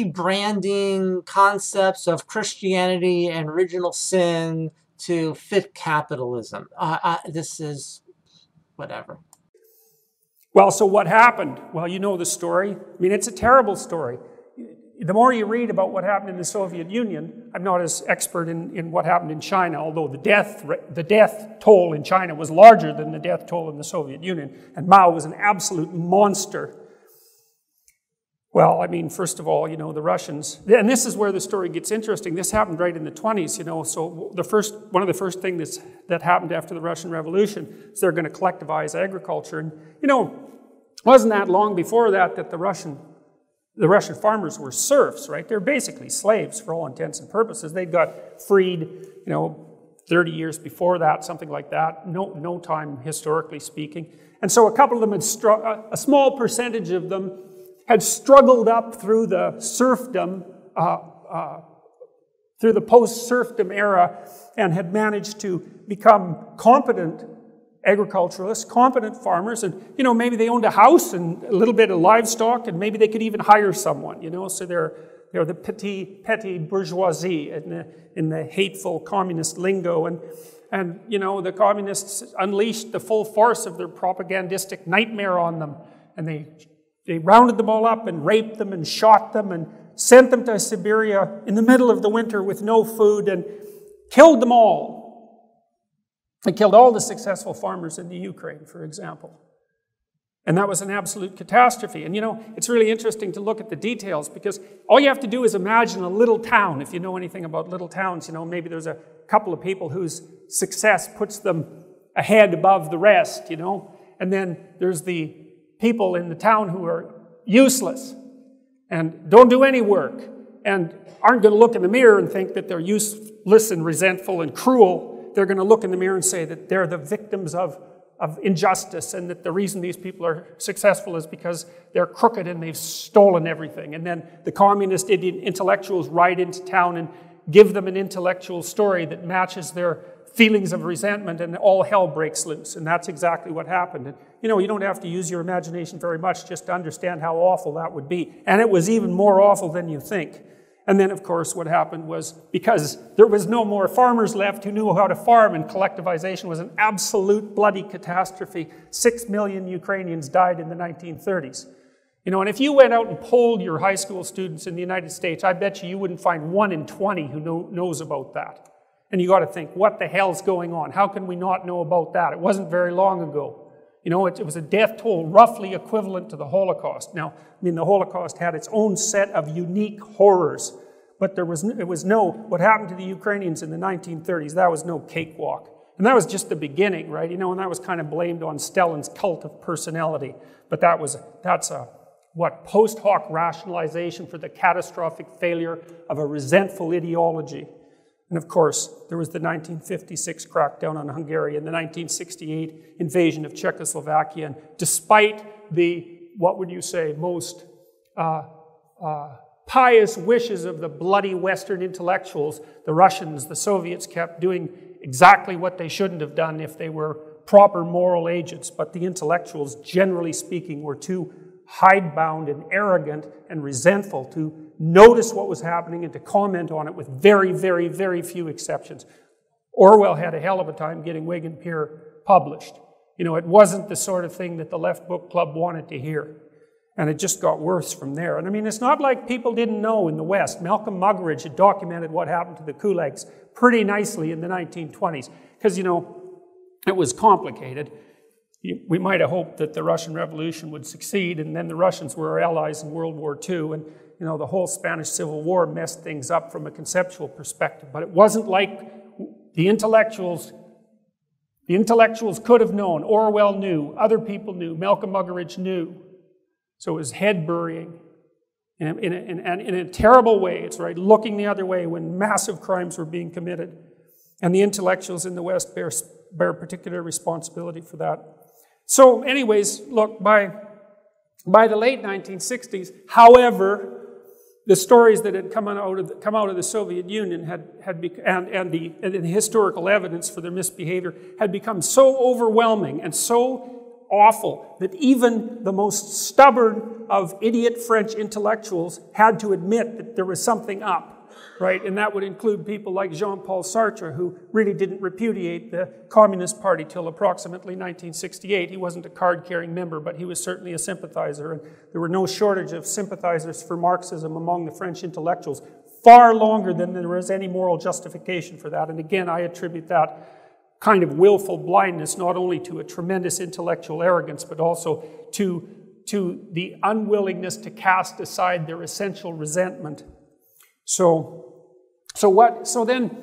rebranding concepts of Christianity and original sin to fit capitalism. This is whatever. Well, so what happened? Well, you know the story. I mean, it's a terrible story. The more you read about what happened in the Soviet Union, I'm not as expert in what happened in China, although the death toll in China was larger than the death toll in the Soviet Union, and Mao was an absolute monster. Well, I mean, first of all, the Russians, and this is where the story gets interesting. This happened right in the 20s, so one of the first things that happened after the Russian Revolution is they're going to collectivize agriculture. And, it wasn't that long before that the Russian farmers were serfs, right? They're basically slaves for all intents and purposes. They got freed, 30 years before that, something like that. No time historically speaking. And so a couple of them a small percentage of them had struggled up through the serfdom, through the post-serfdom era, and had managed to become competent agriculturalists, competent farmers, and maybe they owned a house and a little bit of livestock, and maybe they could even hire someone. So they're the petty bourgeoisie in the hateful communist lingo, and the communists unleashed the full force of their propagandistic nightmare on them, and they rounded them all up and raped them and shot them and sent them to Siberia in the middle of the winter with no food and killed them all. They killed all the successful farmers in the Ukraine, for example. And that was an absolute catastrophe. And it's really interesting to look at the details, because all you have to do is imagine a little town. If you know anything about little towns, maybe there's a couple of people whose success puts them ahead above the rest, and then there's the people in the town who are useless and don't do any work and aren't going to look in the mirror and think that they're useless and resentful and cruel. They're going to look in the mirror and say that they're the victims of injustice, and that the reason these people are successful is because they're crooked and they've stolen everything. And then the communist intellectuals ride into town and give them an intellectual story that matches their feelings of resentment, and all hell breaks loose. And that's exactly what happened. And, you don't have to use your imagination very much just to understand how awful that would be. And it was even more awful than you think. And then, of course, what happened was, because there was no more farmers left who knew how to farm, and collectivization was an absolute bloody catastrophe. 6 million Ukrainians died in the 1930s. And if you went out and polled your high school students in the United States, I bet you wouldn't find 1 in 20 who knows about that. And you got to think, what the hell's going on? How can we not know about that? It wasn't very long ago. It was a death toll roughly equivalent to the Holocaust. Now, the Holocaust had its own set of unique horrors, but what happened to the Ukrainians in the 1930s, that was no cakewalk. And that was just the beginning, right? And that was kind of blamed on Stalin's cult of personality. But that's a post hoc rationalization for the catastrophic failure of a resentful ideology. And of course, there was the 1956 crackdown on Hungary and the 1968 invasion of Czechoslovakia. And despite the, most pious wishes of the bloody Western intellectuals, the Russians, the Soviets, kept doing exactly what they shouldn't have done if they were proper moral agents. But the intellectuals, generally speaking, were too hidebound and arrogant and resentful to notice what was happening and to comment on it, with very, very, very few exceptions. Orwell had a hell of a time getting Whig and Peer published. It wasn't the sort of thing that the Left Book Club wanted to hear. And it just got worse from there. And it's not like people didn't know in the West. Malcolm Muggeridge had documented what happened to the Kulaks pretty nicely in the 1920s. Because, it was complicated. We might have hoped that the Russian Revolution would succeed, and then the Russians were our allies in World War II, and the whole Spanish Civil War messed things up from a conceptual perspective. But it wasn't like the intellectuals could have known. Orwell knew, other people knew, Malcolm Muggeridge knew. So it was head burying. in a terrible way. It's right, looking the other way when massive crimes were being committed. And the intellectuals in the West bear particular responsibility for that. So anyways, look, by the late 1960s, however, the stories that had come out of the Soviet Union and the historical evidence for their misbehavior had become so overwhelming and so awful that even the most stubborn of idiot French intellectuals had to admit that there was something up, right? And that would include people like Jean-Paul Sartre, who really didn't repudiate the Communist Party till approximately 1968. He wasn't a card-carrying member, but he was certainly a sympathizer, and there were no shortage of sympathizers for Marxism among the French intellectuals, far longer than there was any moral justification for that. And again, I attribute that kind of willful blindness not only to a tremendous intellectual arrogance, but also to the unwillingness to cast aside their essential resentment. So then,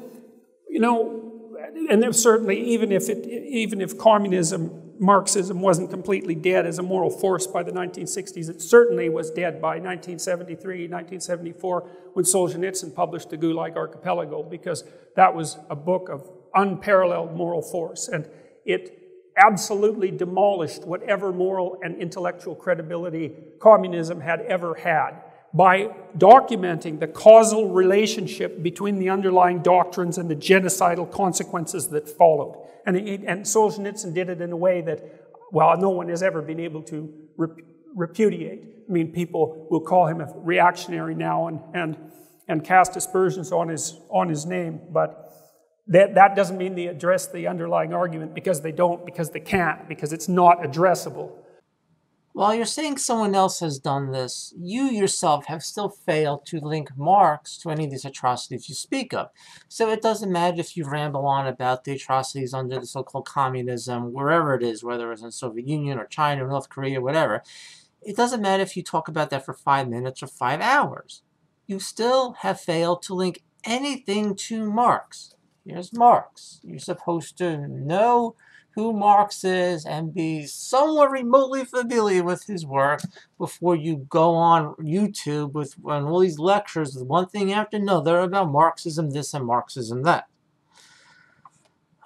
you know, and then certainly even if communism, Marxism wasn't completely dead as a moral force by the 1960s, it certainly was dead by 1973, 1974, when Solzhenitsyn published the Gulag Archipelago, because that was a book of unparalleled moral force, and it absolutely demolished whatever moral and intellectual credibility communism had ever had by documenting the causal relationship between the underlying doctrines and the genocidal consequences that followed. And Solzhenitsyn did it in a way that, well, no one has ever been able to repudiate. I mean, people will call him a reactionary now and cast aspersions on his name, but that doesn't mean they address the underlying argument, because they don't, because they can't, because it's not addressable. While you're saying someone else has done this, you yourself have still failed to link Marx to any of these atrocities you speak of. So it doesn't matter if you ramble on about the atrocities under the so-called communism, wherever it is, whether it's in the Soviet Union or China or North Korea, whatever. It doesn't matter if you talk about that for 5 minutes or 5 hours. You still have failed to link anything to Marx. Here's Marx. You're supposed to know who Marx is and be somewhat remotely familiar with his work before you go on YouTube with all these lectures with one thing after another about Marxism this and Marxism that.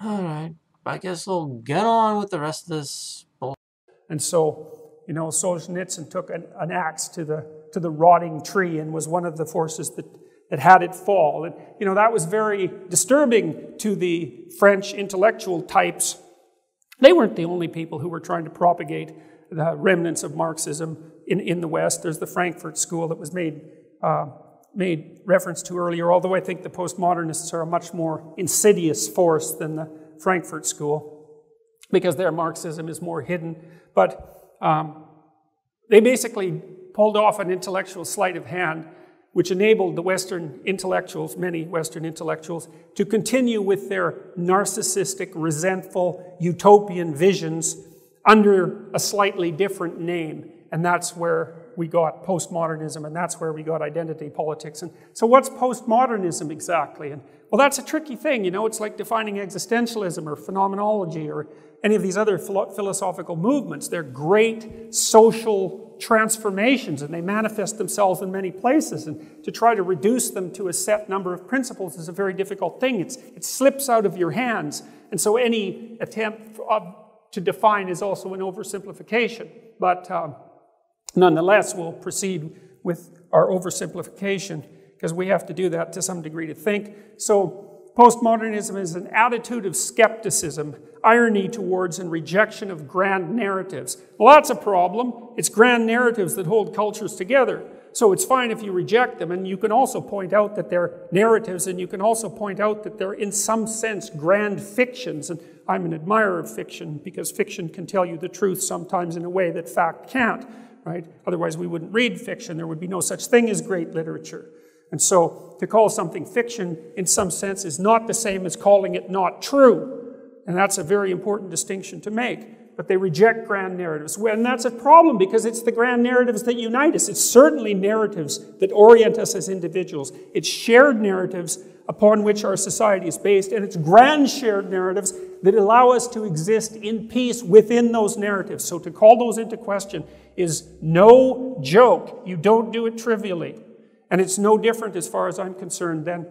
Alright, I guess we'll get on with the rest of this bullshit. And so, you know, Solzhenitsyn took an axe to the rotting tree and was one of the forces that had it fall. And, you know, that was very disturbing to the French intellectual types. They weren't the only people who were trying to propagate the remnants of Marxism in the West. There's the Frankfurt School that was made reference to earlier, although I think the postmodernists are a much more insidious force than the Frankfurt School, because their Marxism is more hidden. But they basically pulled off an intellectual sleight of hand which enabled the Western intellectuals, many Western intellectuals, to continue with their narcissistic, resentful, utopian visions under a slightly different name. And that's where we got postmodernism, and that's where we got identity politics. And so what's postmodernism exactly? And well, that's a tricky thing, you know. It's like defining existentialism or phenomenology or any of these other philosophical movements. They're great social transformations, and they manifest themselves in many places. And to try to reduce them to a set number of principles is a very difficult thing. It slips out of your hands. And so any attempt to define is also an oversimplification. But nonetheless, we'll proceed with our oversimplification, because we have to do that to some degree to think. So postmodernism is an attitude of skepticism, irony towards and rejection of grand narratives. Well, that's a problem. It's grand narratives that hold cultures together. So it's fine if you reject them, and you can also point out that they're narratives, and you can also point out that they're in some sense grand fictions. And I'm an admirer of fiction, because fiction can tell you the truth sometimes in a way that fact can't, right? Otherwise we wouldn't read fiction. There would be no such thing as great literature. And so to call something fiction in some sense is not the same as calling it not true. And that's a very important distinction to make. but they reject grand narratives. And that's a problem because it's the grand narratives that unite us. It's certainly narratives that orient us as individuals. It's shared narratives upon which our society is based, and it's grand shared narratives that allow us to exist in peace within those narratives. So to call those into question is no joke. You don't do it trivially. And it's no different, as far as I'm concerned, than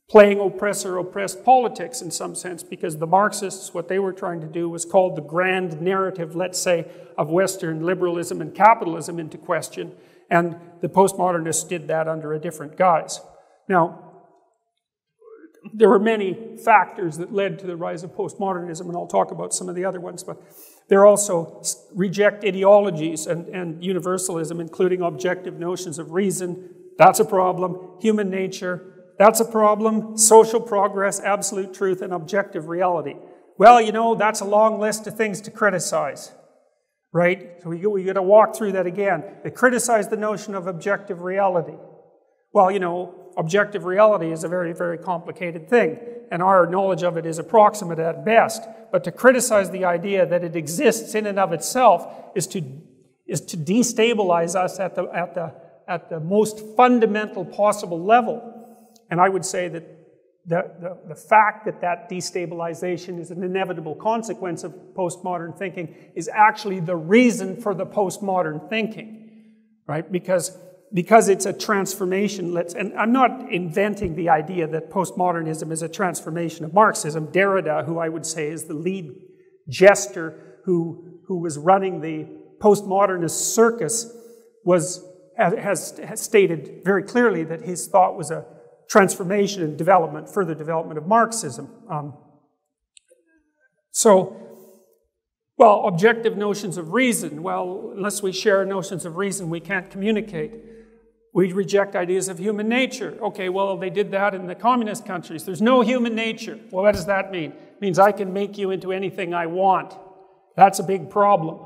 playing oppressor-oppressed politics in some sense, because the Marxists, what they were trying to do was call the grand narrative, let's say, of Western liberalism and capitalism into question, and the postmodernists did that under a different guise. Now, there were many factors that led to the rise of postmodernism, and I'll talk about some of the other ones, but there also reject ideologies and universalism, including objective notions of reason. That's a problem. Human nature. That's a problem. Social progress, absolute truth, and objective reality. Well, you know, that's a long list of things to criticize, right? So we got to walk through that again. They criticize the notion of objective reality. Well, you know, objective reality is a very, very complicated thing, and our knowledge of it is approximate at best. But to criticize the idea that it exists in and of itself is to destabilize us at the most fundamental possible level. And I would say that the fact that that destabilization is an inevitable consequence of postmodern thinking is actually the reason for the postmodern thinking, right? Because it's a transformation. And I'm not inventing the idea that postmodernism is a transformation of Marxism. Derrida, who I would say is the lead jester who was running the postmodernist circus, has stated very clearly that his thought was a transformation and development, further development of Marxism. Well, objective notions of reason. Well, unless we share notions of reason, we can't communicate. We reject ideas of human nature. Okay, well, they did that in the communist countries. There's no human nature. Well, what does that mean? It means I can make you into anything I want. That's a big problem.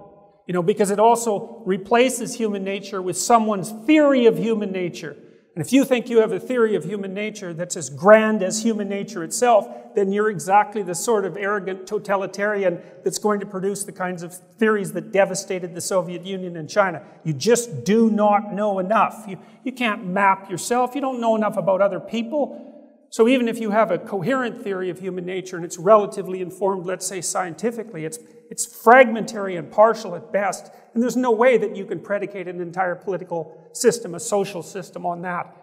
You know, because it also replaces human nature with someone's theory of human nature. And if you think you have a theory of human nature that's as grand as human nature itself, then you're exactly the sort of arrogant totalitarian that's going to produce the kinds of theories that devastated the Soviet Union and China. You just do not know enough. You can't map yourself. You don't know enough about other people. So even if you have a coherent theory of human nature and it's relatively informed, let's say scientifically, it's fragmentary and partial at best, and there's no way that you can predicate an entire political system, a social system, on that.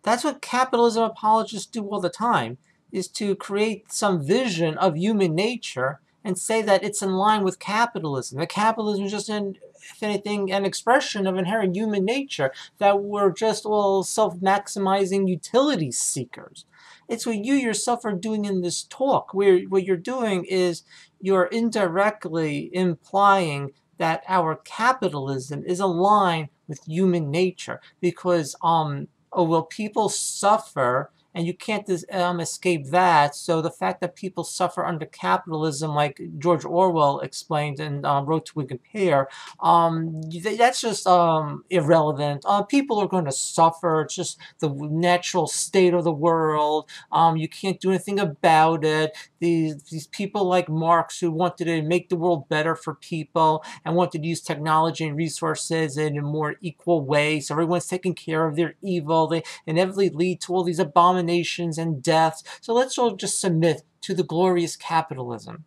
That's what capitalism apologists do all the time, is to create some vision of human nature and say that it's in line with capitalism. That capitalism is just, if anything, an expression of inherent human nature, that we're just all self-maximizing utility seekers. It's what you yourself are doing in this talk, where what you're doing is you're indirectly implying that our capitalism is aligned with human nature, because people suffer, and you can't escape that. So the fact that people suffer under capitalism, like George Orwell explained and wrote to Wikipedia, that's just irrelevant. People are going to suffer. It's just the natural state of the world. You can't do anything about it. These people like Marx, who wanted to make the world better for people and wanted to use technology and resources in a more equal way, so everyone's taking care of their evil, they inevitably lead to all these abominations and deaths. So let's all just submit to the glorious capitalism.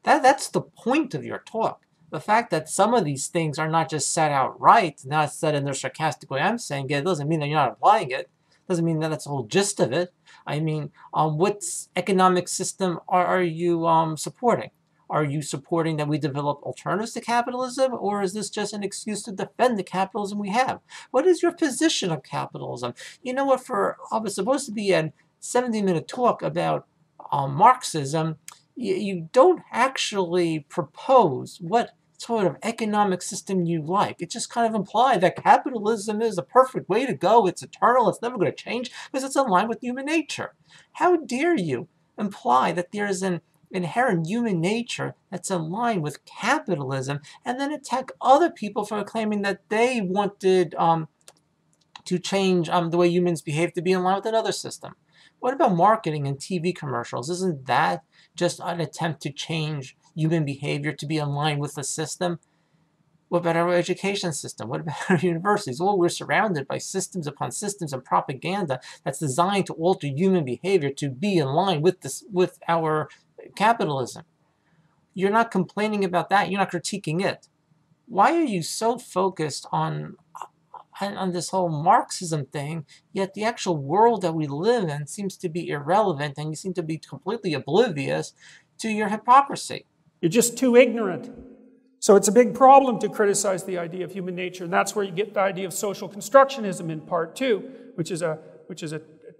That's the point of your talk. The fact that some of these things are not just said outright, not said in their sarcastic way I'm saying it, doesn't mean that you're not applying it. Doesn't mean that that's the whole gist of it. I mean, what economic system are you supporting? Are you supporting that we develop alternatives to capitalism, or is this just an excuse to defend the capitalism we have? What is your position on capitalism? You know what, it's supposed to be a 70-minute talk about Marxism, you don't actually propose what sort of economic system you like. It just kind of implies that capitalism is the perfect way to go. It's eternal. It's never going to change because it's in line with human nature. How dare you imply that there is an inherent human nature that's in line with capitalism and then attack other people for claiming that they wanted to change the way humans behave to be in line with another system? What about marketing and TV commercials? Isn't that just an attempt to change human behavior to be in line with the system? What about our education system? What about our universities? Well, we're surrounded by systems upon systems and propaganda that's designed to alter human behavior to be in line with with our capitalism. You're not complaining about that. You're not critiquing it. Why are you so focused on this whole Marxism thing, yet the actual world that we live in seems to be irrelevant, and you seem to be completely oblivious to your hypocrisy? You're just too ignorant. So it's a big problem to criticize the idea of human nature, and that's where you get the idea of social constructionism in part two, which is a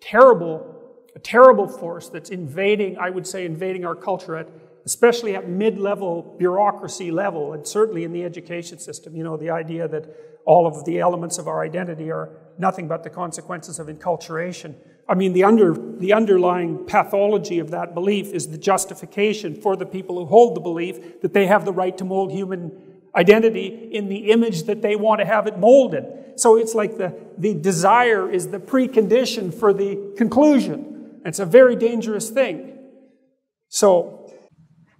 terrible force that's invading, I would say, invading our culture especially at mid-level bureaucracy level, and certainly in the education system. You know, the idea that all of the elements of our identity are nothing but the consequences of enculturation. I mean, the underlying pathology of that belief is the justification for the people who hold the belief that they have the right to mold human identity in the image that they want to have it molded. So it's like the desire is the precondition for the conclusion. It's a very dangerous thing. So,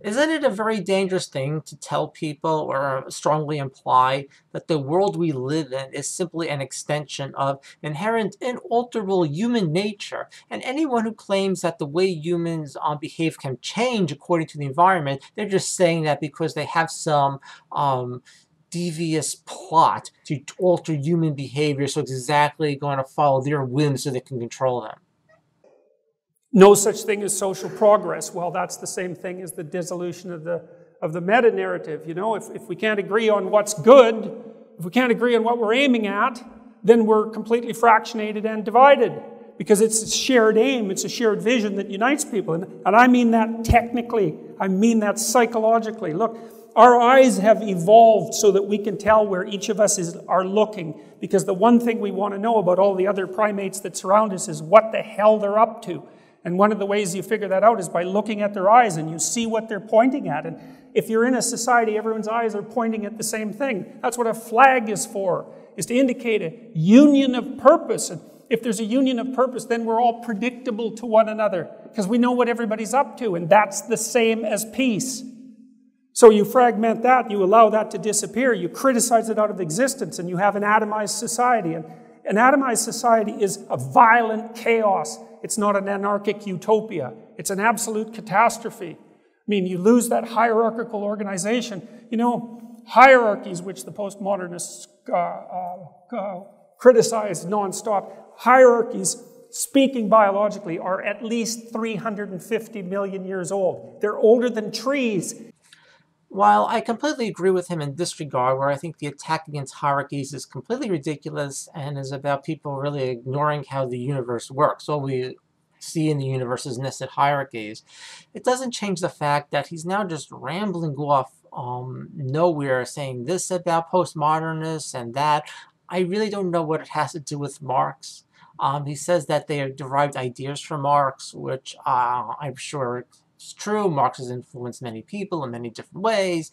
isn't it a very dangerous thing to tell people or strongly imply that the world we live in is simply an extension of inherent, inalterable human nature? And anyone who claims that the way humans behave can change according to the environment, they're just saying that because they have some devious plot to alter human behavior, so it's exactly going to follow their whims so they can control them. No such thing as social progress. Well, that's the same thing as the dissolution of the meta-narrative. You know, if we can't agree on what's good, if we can't agree on what we're aiming at, then we're completely fractionated and divided. Because it's a shared aim, it's a shared vision that unites people. And I mean that technically, I mean that psychologically. Look, our eyes have evolved so that we can tell where each of us are looking. Because the one thing we want to know about all the other primates that surround us is what the hell they're up to. And one of the ways you figure that out is by looking at their eyes, and you see what they're pointing at. And if you're in a society, everyone's eyes are pointing at the same thing. That's what a flag is for, is to indicate a union of purpose. And if there's a union of purpose, then we're all predictable to one another, because we know what everybody's up to, and that's the same as peace. So you fragment that, you allow that to disappear, you criticize it out of existence, and you have an atomized society. And an atomized society is a violent chaos. It's not an anarchic utopia. It's an absolute catastrophe. I mean, you lose that hierarchical organization. You know, hierarchies, which the postmodernists criticize nonstop, hierarchies, speaking biologically, are at least 350 million years old. They're older than trees. While I completely agree with him in this regard, where I think the attack against hierarchies is completely ridiculous and is about people really ignoring how the universe works. All we see in the universe is nested hierarchies. It doesn't change the fact that he's now just rambling off nowhere, saying this about postmodernists and that. I really don't know what it has to do with Marx. He says that they have derived ideas from Marx, which I'm sure it's true. Marx has influenced many people in many different ways,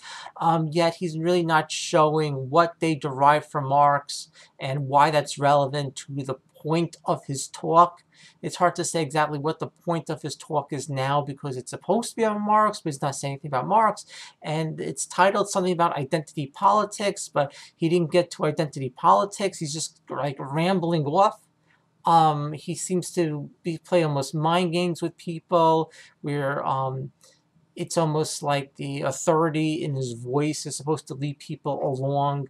yet he's really not showing what they derive from Marx and why that's relevant to the point of his talk. It's hard to say exactly what the point of his talk is now, because it's supposed to be about Marx, but he's not saying anything about Marx, and it's titled something about identity politics, but he didn't get to identity politics. He's just like rambling off. He seems to play almost mind games with people, where it's almost like the authority in his voice is supposed to lead people along.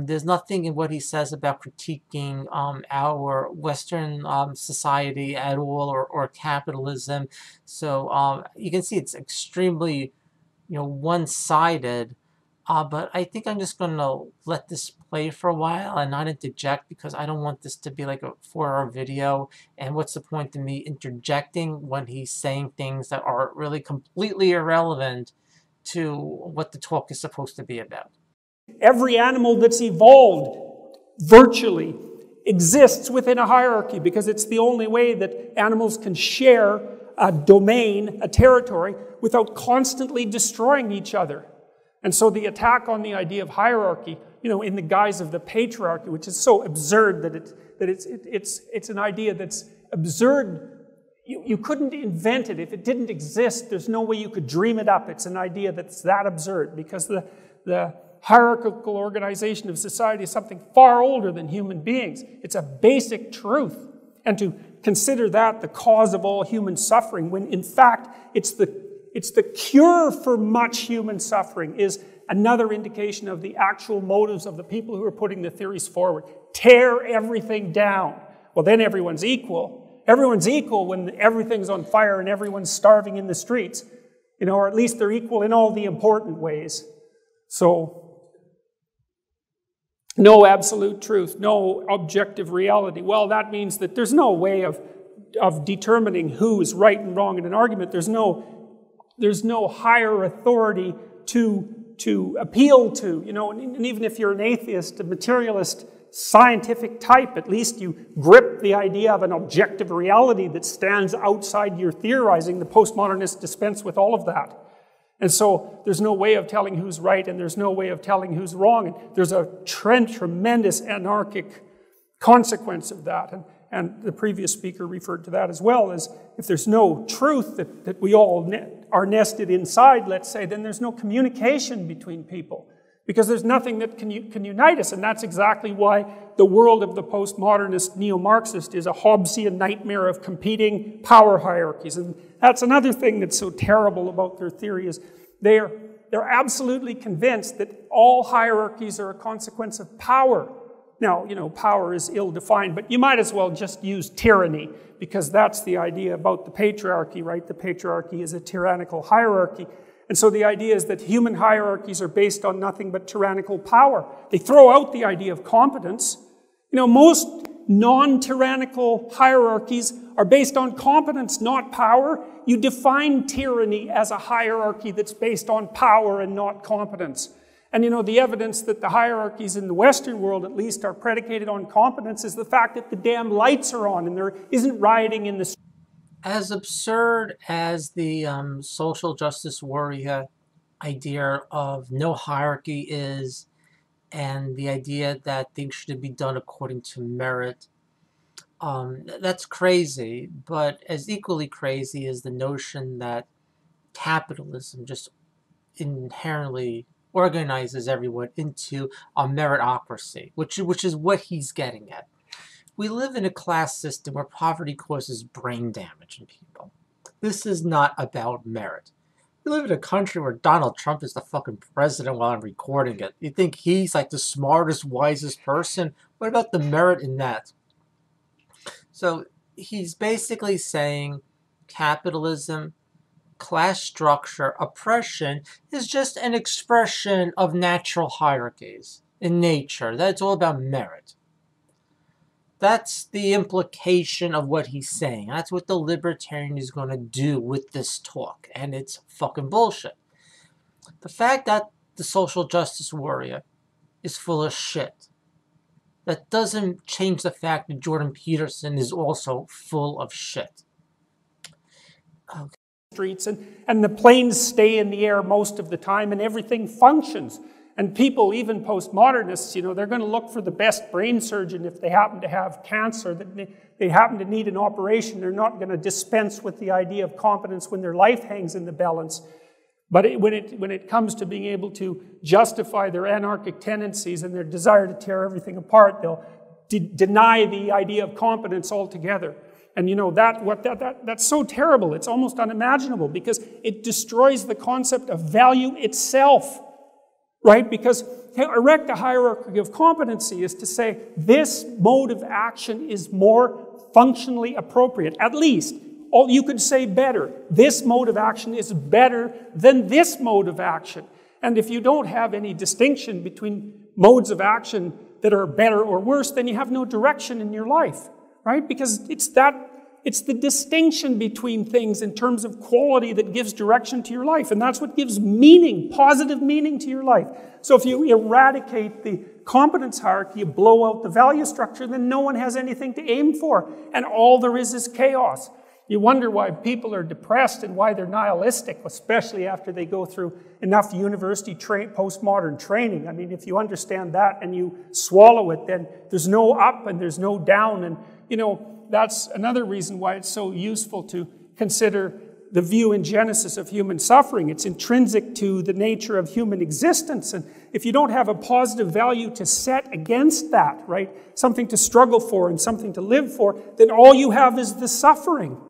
There's nothing in what he says about critiquing our Western society at all, or capitalism. So you can see it's extremely, one-sided. But I think I'm just going to let this play for a while and not interject, because I don't want this to be like a 4-hour video. And what's the point of me interjecting when he's saying things that are really completely irrelevant to what the talk is supposed to be about? Every animal that's evolved virtually exists within a hierarchy, because it's the only way that animals can share a domain, a territory, without constantly destroying each other. And so the attack on the idea of hierarchy, in the guise of the patriarchy, which is so absurd that it's an idea that's absurd, you couldn't invent it. If it didn't exist, there's no way you could dream it up. It's an idea that's that absurd, because the hierarchical organization of society is something far older than human beings. It's a basic truth. And to consider that the cause of all human suffering, when in fact it's the cure for much human suffering, is another indication of the actual motives of the people who are putting the theories forward. Tear everything down. Well, then everyone's equal. Everyone's equal when everything's on fire and everyone's starving in the streets. You know, or at least they're equal in all the important ways. So, no absolute truth, no objective reality. Well, that means that there's no way of determining who is right and wrong in an argument. There's no higher authority to appeal to, you know, and even if you're an atheist, a materialist, scientific type, at least you grip the idea of an objective reality that stands outside your theorizing. The postmodernists dispense with all of that. And so there's no way of telling who's right and there's no way of telling who's wrong. And there's a tremendous anarchic consequence of that. And the previous speaker referred to that as well, as if there's no truth that we all are nested inside, let's say, then there's no communication between people, because there's nothing that can unite us. And that's exactly why the world of the postmodernist neo-Marxist is a Hobbesian nightmare of competing power hierarchies. And that's another thing that's so terrible about their theory, is they're absolutely convinced that all hierarchies are a consequence of power. Now, you know, power is ill-defined, but you might as well just use tyranny, because that's the idea about the patriarchy, right? The patriarchy is a tyrannical hierarchy. And so the idea is that human hierarchies are based on nothing but tyrannical power. They throw out the idea of competence. You know, most non-tyrannical hierarchies are based on competence, not power. You define tyranny as a hierarchy that's based on power and not competence. And you know, the evidence that the hierarchies in the Western world, at least, are predicated on competence is the fact that the damn lights are on and there isn't rioting in the streets. As absurd as the social justice warrior idea of no hierarchy is, and the idea that things should be done according to merit, that's crazy. But as equally crazy is the notion that capitalism just inherently organizes everyone into a meritocracy, which is what he's getting at. We live in a class system where poverty causes brain damage in people. This is not about merit. We live in a country where Donald Trump is the fucking president while I'm recording it. You think he's like the smartest, wisest person? What about the merit in that? So he's basically saying capitalism, class structure, oppression is just an expression of natural hierarchies in nature. That's all about merit. That's the implication of what he's saying. That's what the libertarian is going to do with this talk. And it's fucking bullshit. The fact that the social justice warrior is full of shit, that doesn't change the fact that Jordan Peterson is also full of shit. Okay. Streets and the planes stay in the air most of the time and everything functions. And people, even postmodernists, you know, they're going to look for the best brain surgeon if they happen to have cancer, that they happen to need an operation. They're not going to dispense with the idea of competence when their life hangs in the balance. But when it comes to being able to justify their anarchic tendencies and their desire to tear everything apart, they'll deny the idea of competence altogether. And you know, that's so terrible. It's almost unimaginable, because it destroys the concept of value itself. Right? Because to erect a hierarchy of competency is to say this mode of action is more functionally appropriate. At least, you could say better. This mode of action is better than this mode of action. And if you don't have any distinction between modes of action that are better or worse, then you have no direction in your life. Right? Because it's the distinction between things in terms of quality that gives direction to your life. And that's what gives meaning, positive meaning to your life. So if you eradicate the competence hierarchy, you blow out the value structure, then no one has anything to aim for. And all there is chaos. You wonder why people are depressed and why they're nihilistic, especially after they go through enough university postmodern training. I mean, if you understand that and you swallow it, then there's no up and there's no down. And, you know, that's another reason why it's so useful to consider the view in Genesis of human suffering. It's intrinsic to the nature of human existence. And if you don't have a positive value to set against that, right, something to struggle for and something to live for, then all you have is the suffering.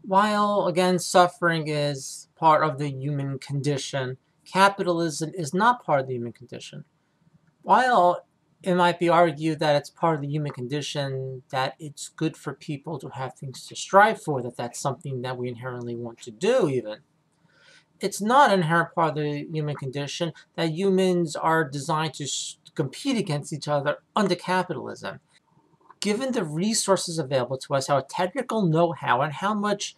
While, again, suffering is part of the human condition, capitalism is not part of the human condition. While it might be argued that it's part of the human condition, that it's good for people to have things to strive for, that that's something that we inherently want to do even. It's not an inherent part of the human condition that humans are designed to compete against each other under capitalism. Given the resources available to us, our technical know-how, and how much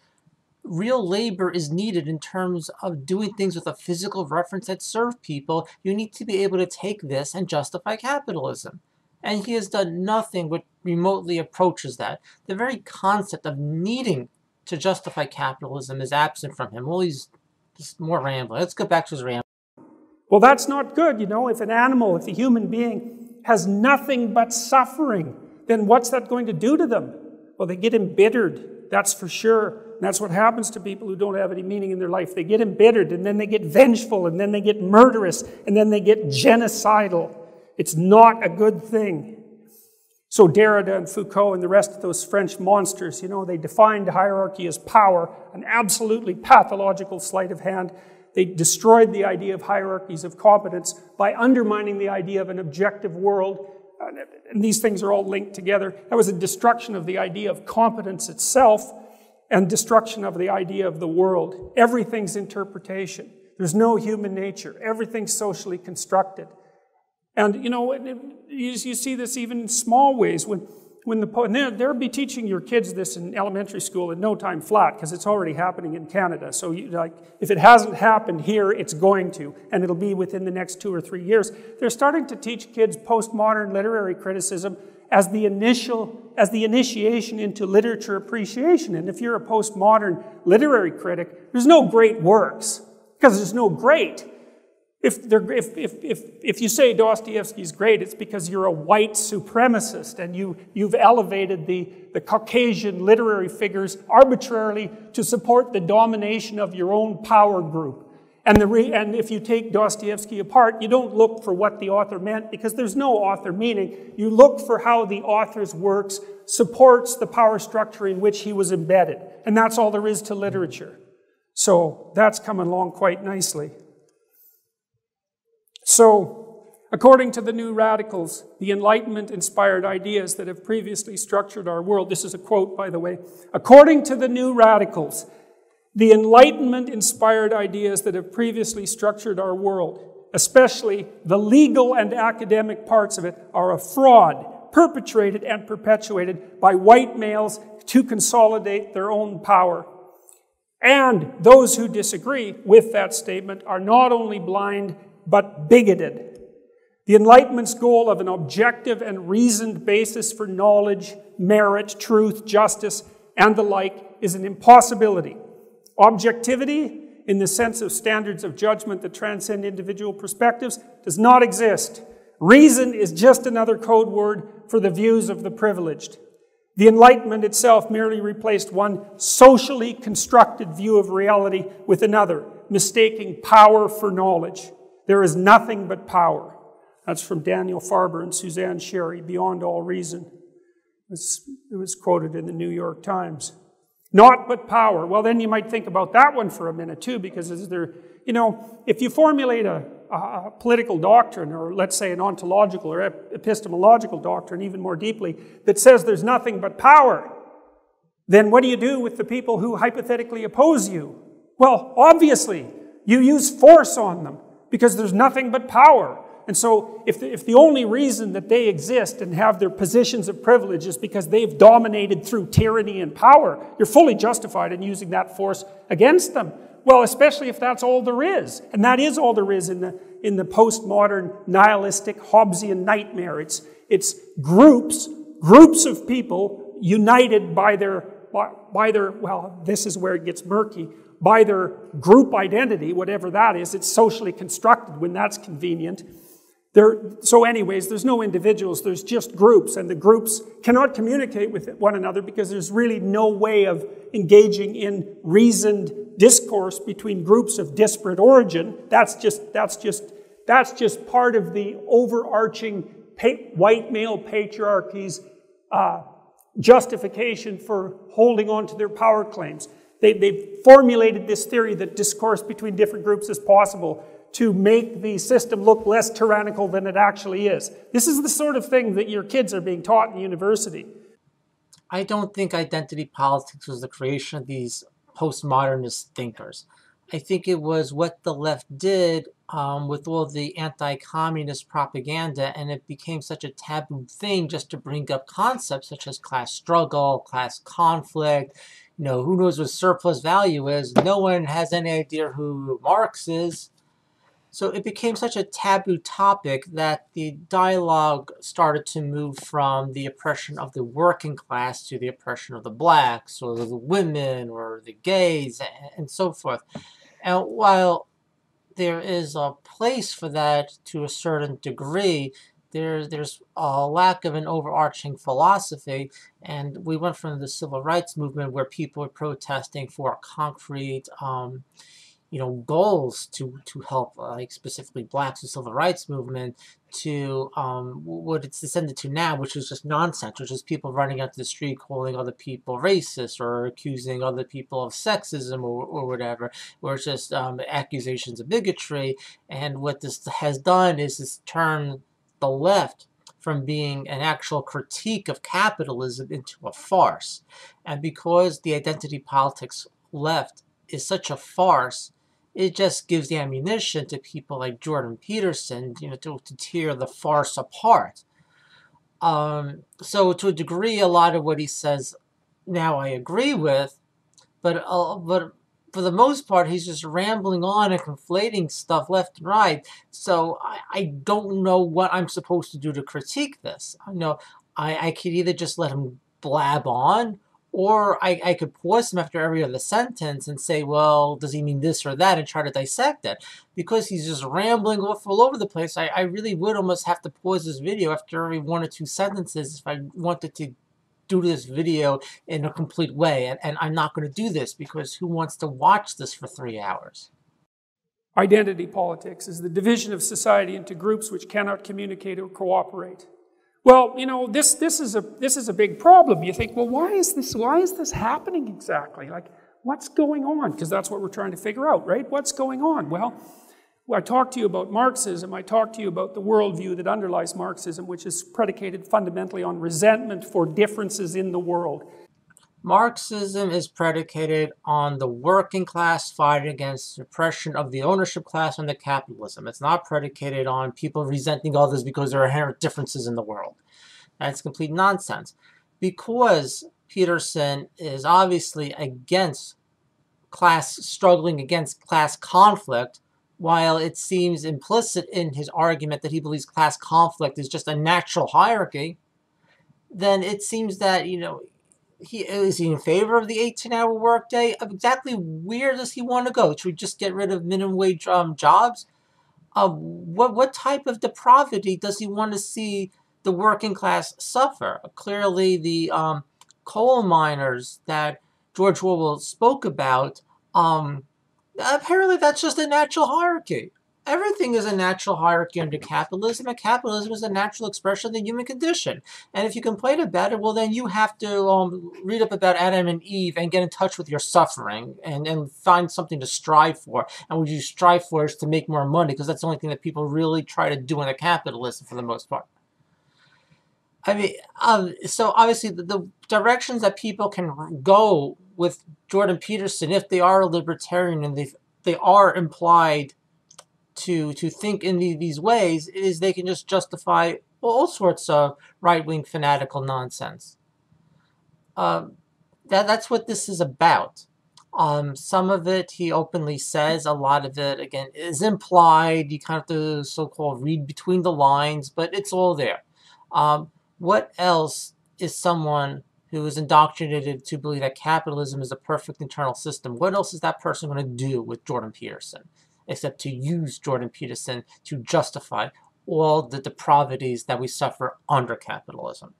real labor is needed in terms of doing things with a physical reference that serve people, you need to be able to take this and justify capitalism. And he has done nothing which remotely approaches that. The very concept of needing to justify capitalism is absent from him. Well, he's just more rambling. Let's go back to his rambling. Well, that's not good, you know. If an animal, if a human being has nothing but suffering, then what's that going to do to them? Well, they get embittered, that's for sure. And that's what happens to people who don't have any meaning in their life. They get embittered, and then they get vengeful, and then they get murderous, and then they get genocidal. It's not a good thing. So Derrida and Foucault and the rest of those French monsters, you know, they defined hierarchy as power, an absolutely pathological sleight of hand. They destroyed the idea of hierarchies of competence by undermining the idea of an objective world. And these things are all linked together. That was a destruction of the idea of competence itself and destruction of the idea of the world. Everything's interpretation. There's no human nature. Everything's socially constructed. And, you know, you see this even in small ways. They'll be teaching your kids this in elementary school in no time flat, because it's already happening in Canada. So, if it hasn't happened here, it's going to, and it'll be within the next 2 or 3 years. They're starting to teach kids postmodern literary criticism as the initiation into literature appreciation. And if you're a postmodern literary critic, there's no great works, because there's no great. If you say Dostoevsky's great, it's because you're a white supremacist and you've elevated the Caucasian literary figures arbitrarily to support the domination of your own power group. And if you take Dostoevsky apart, you don't look for what the author meant, because there's no author meaning. You look for how the author's works supports the power structure in which he was embedded. And that's all there is to literature. So that's coming along quite nicely. So, according to the New Radicals, the Enlightenment-inspired ideas that have previously structured our world, this is a quote, by the way, according to the New Radicals, the Enlightenment-inspired ideas that have previously structured our world, especially the legal and academic parts of it, are a fraud perpetrated and perpetuated by white males to consolidate their own power. And those who disagree with that statement are not only blind, but bigoted. The Enlightenment's goal of an objective and reasoned basis for knowledge, merit, truth, justice, and the like is an impossibility. Objectivity, in the sense of standards of judgment that transcend individual perspectives, does not exist. Reason is just another code word for the views of the privileged. The Enlightenment itself merely replaced one socially constructed view of reality with another, mistaking power for knowledge. There is nothing but power. That's from Daniel Farber and Suzanne Sherry, Beyond All Reason. It was quoted in the New York Times. Not but power. Well, then you might think about that one for a minute too, because if you formulate a political doctrine, or let's say an ontological or epistemological doctrine even more deeply, that says there's nothing but power, then what do you do with the people who hypothetically oppose you? Well, obviously, you use force on them, because there's nothing but power. And so if the only reason that they exist and have their positions of privilege is because they've dominated through tyranny and power, you're fully justified in using that force against them. Well, especially if that's all there is. And that is all there is in the postmodern nihilistic Hobbesian nightmare. It's groups of people united by their well, this is where it gets murky, by their group identity, whatever that is, it's socially constructed when that's convenient. So anyways, there's no individuals, there's just groups, and the groups cannot communicate with one another because there's really no way of engaging in reasoned discourse between groups of disparate origin. That's just part of the overarching white male patriarchy's justification for holding on to their power claims. They've formulated this theory that discourse between different groups is possible to make the system look less tyrannical than it actually is. This is the sort of thing that your kids are being taught in university. I don't think identity politics was the creation of these postmodernist thinkers. I think it was what the left did with all the anti-communist propaganda, and it became such a taboo thing just to bring up concepts such as class struggle, class conflict. You know, who knows what surplus value is? No one has any idea who Marx is. So it became such a taboo topic that the dialogue started to move from the oppression of the working class to the oppression of the blacks or the women or the gays and so forth. And while there is a place for that to a certain degree, there's a lack of an overarching philosophy, and we went from the civil rights movement where people were protesting for concrete goals to help, like specifically blacks, the civil rights movement, to what it's descended to now, which is just nonsense, which is people running out to the street calling other people racist or accusing other people of sexism or whatever, or it's just accusations of bigotry. And what this has done is it's turned the left from being an actual critique of capitalism into a farce. And because the identity politics left is such a farce, it just gives the ammunition to people like Jordan Peterson, to tear the farce apart. So to a degree, a lot of what he says now I agree with, but for the most part, he's just rambling on and conflating stuff left and right. So I don't know what I'm supposed to do to critique this. I could either just let him blab on, or I could pause him after every other sentence and say, well, does he mean this or that, and try to dissect it. Because he's just rambling off all over the place, I really would almost have to pause this video after every one or two sentences if I wanted to do this video in a complete way. And I'm not going to do this, because who wants to watch this for 3 hours? Identity politics is the division of society into groups which cannot communicate or cooperate. Well, this is a big problem. You think, well, why is this happening exactly? Like, what's going on? Because that's what we're trying to figure out, right? What's going on? Well, I talked to you about Marxism. I talked to you about the worldview that underlies Marxism, which is predicated fundamentally on resentment for differences in the world. Marxism is predicated on the working class fighting against the oppression of the ownership class under capitalism. It's not predicated on people resenting others because there are inherent differences in the world. That's complete nonsense. Because Peterson is obviously against struggling against class conflict, while it seems implicit in his argument that he believes class conflict is just a natural hierarchy, then it seems that, is he in favor of the 18-hour workday? Exactly where does he want to go? Should we just get rid of minimum wage jobs? What type of depravity does he want to see the working class suffer? Clearly, the coal miners that George Orwell spoke about, apparently that's just a natural hierarchy. Everything is a natural hierarchy under capitalism, and capitalism is a natural expression of the human condition. And if you complain about it, well, then you have to read up about Adam and Eve and get in touch with your suffering and find something to strive for. And what you strive for is to make more money, because that's the only thing that people really try to do under capitalism for the most part. I mean, so obviously the directions that people can go with Jordan Peterson, if they are a libertarian and they are implied to think in these ways, is they can just justify all sorts of right-wing fanatical nonsense. That's what this is about. Some of it he openly says, a lot of it, again, is implied. You kind of have to so-called read between the lines, but it's all there. What else is someone who is indoctrinated to believe that capitalism is a perfect internal system, what else is that person going to do with Jordan Peterson except to use Jordan Peterson to justify all the depravities that we suffer under capitalism?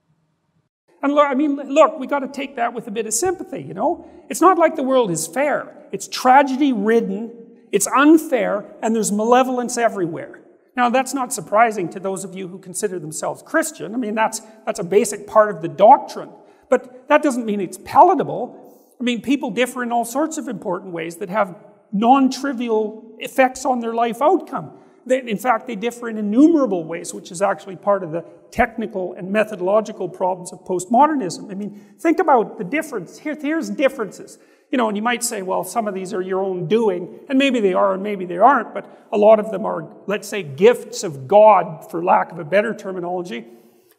And look, I mean, look, we got to take that with a bit of sympathy, you know? It's not like the world is fair. It's tragedy-ridden, it's unfair, and there's malevolence everywhere. Now, that's not surprising to those of you who consider themselves Christian. I mean, that's a basic part of the doctrine. But that doesn't mean it's palatable. I mean, people differ in all sorts of important ways that have non-trivial effects on their life outcome. In fact, they differ in innumerable ways, which is actually part of the technical and methodological problems of postmodernism. I mean, think about the difference. Here's differences. You know, and you might say, well, some of these are your own doing, and maybe they are and maybe they aren't, but a lot of them are, let's say, gifts of God, for lack of a better terminology.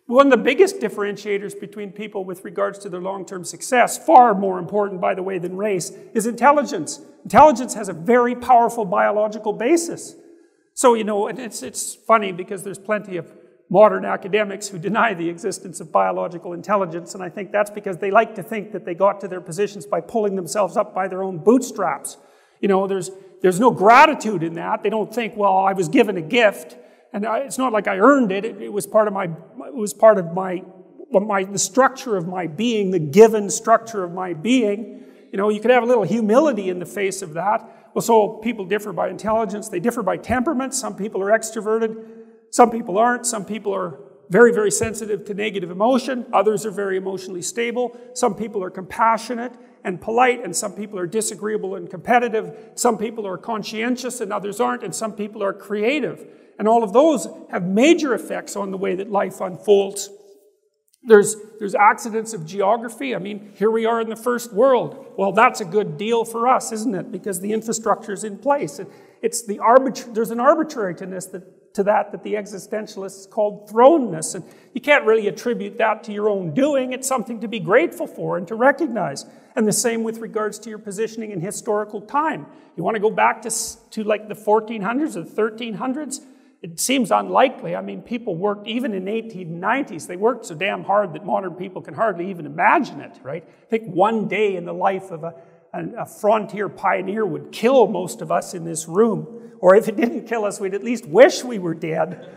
One of the biggest differentiators between people with regards to their long-term success, far more important, by the way, than race, is intelligence. Intelligence has a very powerful biological basis. So, you know, it's funny because there's plenty of modern academics who deny the existence of biological intelligence, and I think that's because they like to think that they got to their positions by pulling themselves up by their own bootstraps. You know, there's no gratitude in that. They don't think, well, I was given a gift, and it's not like I earned it. It was part of the structure of my being, the given structure of my being. You know, you could have a little humility in the face of that. Well, so people differ by intelligence. They differ by temperament. Some people are extroverted. Some people aren't. Some people are very, very sensitive to negative emotion. Others are very emotionally stable. Some people are compassionate and polite, and some people are disagreeable and competitive. Some people are conscientious and others aren't, and some people are creative. And all of those have major effects on the way that life unfolds. There's accidents of geography. I mean, here we are in the first world. Well, that's a good deal for us, isn't it? Because the infrastructure is in place. There's an arbitrariness to that the existentialists called thrownness. And you can't really attribute that to your own doing. It's something to be grateful for and to recognize. And the same with regards to your positioning in historical time. You want to go back to like the 1400s or the 1300s? It seems unlikely. I mean, people worked, even in the 1890s, they worked so damn hard that modern people can hardly even imagine it, right? I think one day in the life of a frontier pioneer would kill most of us in this room. Or if it didn't kill us, we'd at least wish we were dead.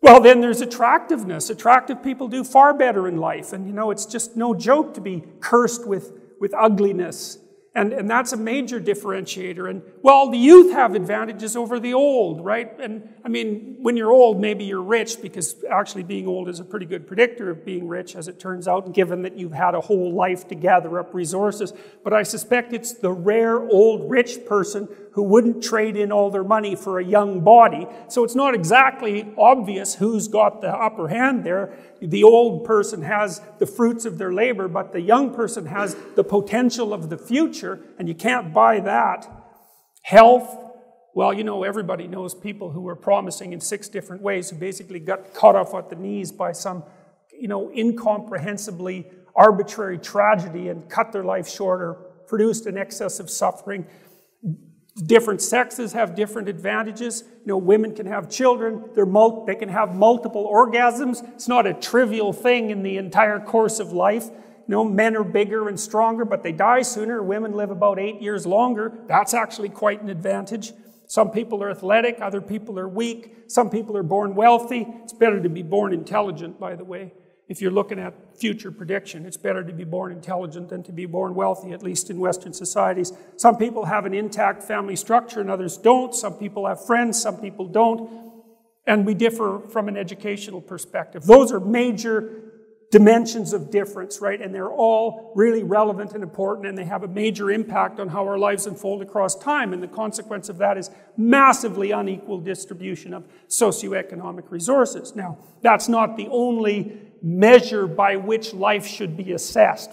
Well, then there's attractiveness. Attractive people do far better in life. And, you know, it's just no joke to be cursed with ugliness. And that's a major differentiator. And, well, the youth have advantages over the old, right? And, I mean, when you're old, maybe you're rich, because actually being old is a pretty good predictor of being rich, as it turns out, given that you've had a whole life to gather up resources. But I suspect it's the rare old rich person who wouldn't trade in all their money for a young body. So it's not exactly obvious who's got the upper hand there. The old person has the fruits of their labor, but the young person has the potential of the future, and you can't buy that. Health, well, you know, everybody knows people who were promising in 6 different ways who basically got cut off at the knees by some, you know, incomprehensibly arbitrary tragedy and cut their life short or produced an excess of suffering. Different sexes have different advantages. You know, women can have children. They can have multiple orgasms. It's not a trivial thing in the entire course of life. You know, men are bigger and stronger, but they die sooner. Women live about 8 years longer. That's actually quite an advantage. Some people are athletic. Other people are weak. Some people are born wealthy. It's better to be born intelligent, by the way. If you're looking at future prediction, it's better to be born intelligent than to be born wealthy, at least in Western societies. Some people have an intact family structure and others don't. Some people have friends, some people don't. And we differ from an educational perspective. Those are major dimensions of difference, right? And they're all really relevant and important, and they have a major impact on how our lives unfold across time. And the consequence of that is massively unequal distribution of socioeconomic resources. Now, that's not the only measure by which life should be assessed.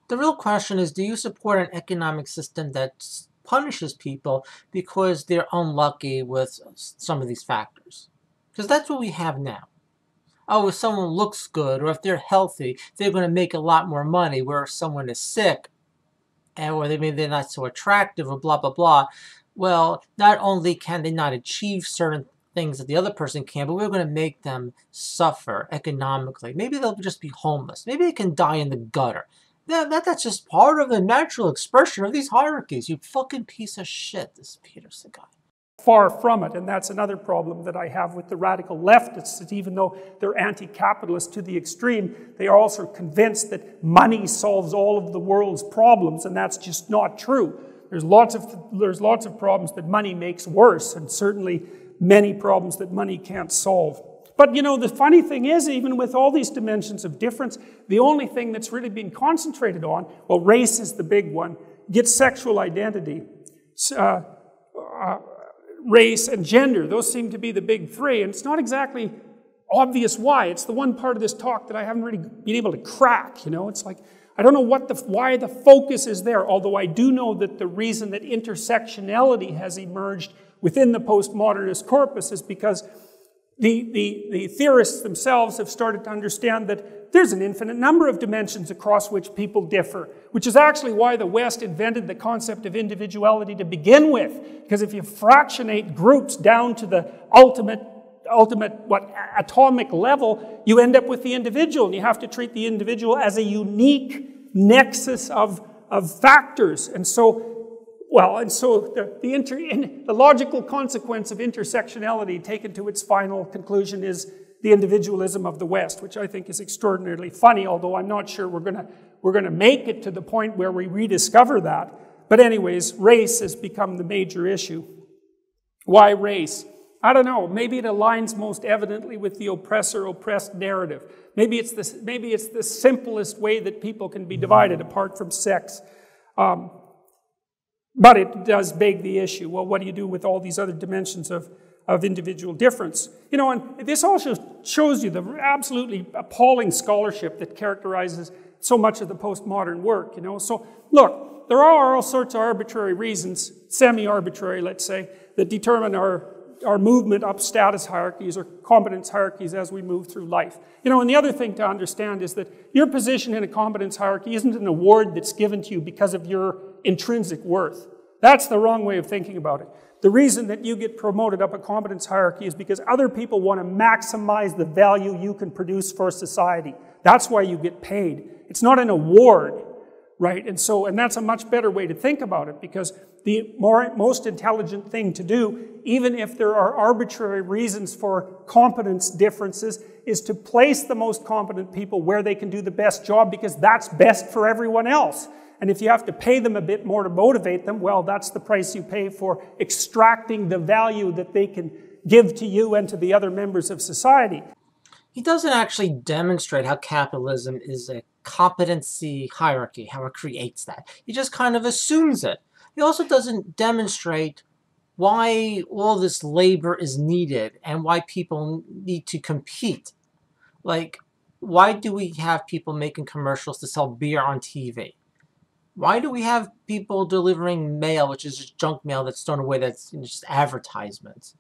The real question is, do you support an economic system that punishes people because they're unlucky with some of these factors? Because that's what we have now. Oh, if someone looks good or if they're healthy, they're going to make a lot more money, where if someone is sick or maybe they're not so attractive or blah, blah, blah, well, not only can they not achieve certain things that the other person can, but we're going to make them suffer economically. Maybe they'll just be homeless. Maybe they can die in the gutter. That's just part of the natural expression of these hierarchies. You fucking piece of shit, this Peterson guy. Far from it, and that's another problem that I have with the radical leftists, that even though they're anti-capitalist to the extreme, they are also convinced that money solves all of the world's problems, and that's just not true. There's lots of problems that money makes worse, and certainly many problems that money can't solve. But you know, the funny thing is, even with all these dimensions of difference, the only thing that's really being concentrated on, well, race is the big one, gets sexual identity, race and gender. Those seem to be the big three, and it's not exactly obvious why. It's the one part of this talk that I haven't really been able to crack, you know. It's like, I don't know why the focus is there, although I do know that the reason that intersectionality has emerged within the postmodernist corpus is because the theorists themselves have started to understand that there's an infinite number of dimensions across which people differ, which is actually why the West invented the concept of individuality to begin with. Because if you fractionate groups down to the ultimate atomic level, you end up with the individual, and you have to treat the individual as a unique nexus of factors. And so, the logical consequence of intersectionality taken to its final conclusion is the individualism of the West, which I think is extraordinarily funny, although I'm not sure we're gonna make it to the point where we rediscover that. But anyways, race has become the major issue. Why race? I don't know. Maybe it aligns most evidently with the oppressor-oppressed narrative. Maybe it's the simplest way that people can be divided apart from sex. But it does beg the issue. Well, what do you do with all these other dimensions of individual difference? You know, and this also shows you the absolutely appalling scholarship that characterizes so much of the postmodern work, you know. So, look, there are all sorts of arbitrary reasons, semi-arbitrary, let's say, that determine our movement up status hierarchies or competence hierarchies as we move through life. You know, and the other thing to understand is that your position in a competence hierarchy isn't an award that's given to you because of your intrinsic worth. That's the wrong way of thinking about it. The reason that you get promoted up a competence hierarchy is because other people want to maximize the value you can produce for society. That's why you get paid. It's not an award, right? And that's a much better way to think about it, because the most intelligent thing to do, even if there are arbitrary reasons for competence differences, is to place the most competent people where they can do the best job, because that's best for everyone else. And if you have to pay them a bit more to motivate them, well, that's the price you pay for extracting the value that they can give to you and to the other members of society. He doesn't actually demonstrate how capitalism is a competency hierarchy, how it creates that. He just kind of assumes it. He also doesn't demonstrate why all this labor is needed and why people need to compete. Like, why do we have people making commercials to sell beer on TV? Why do we have people delivering mail, which is just junk mail that's thrown away, that's just advertisements?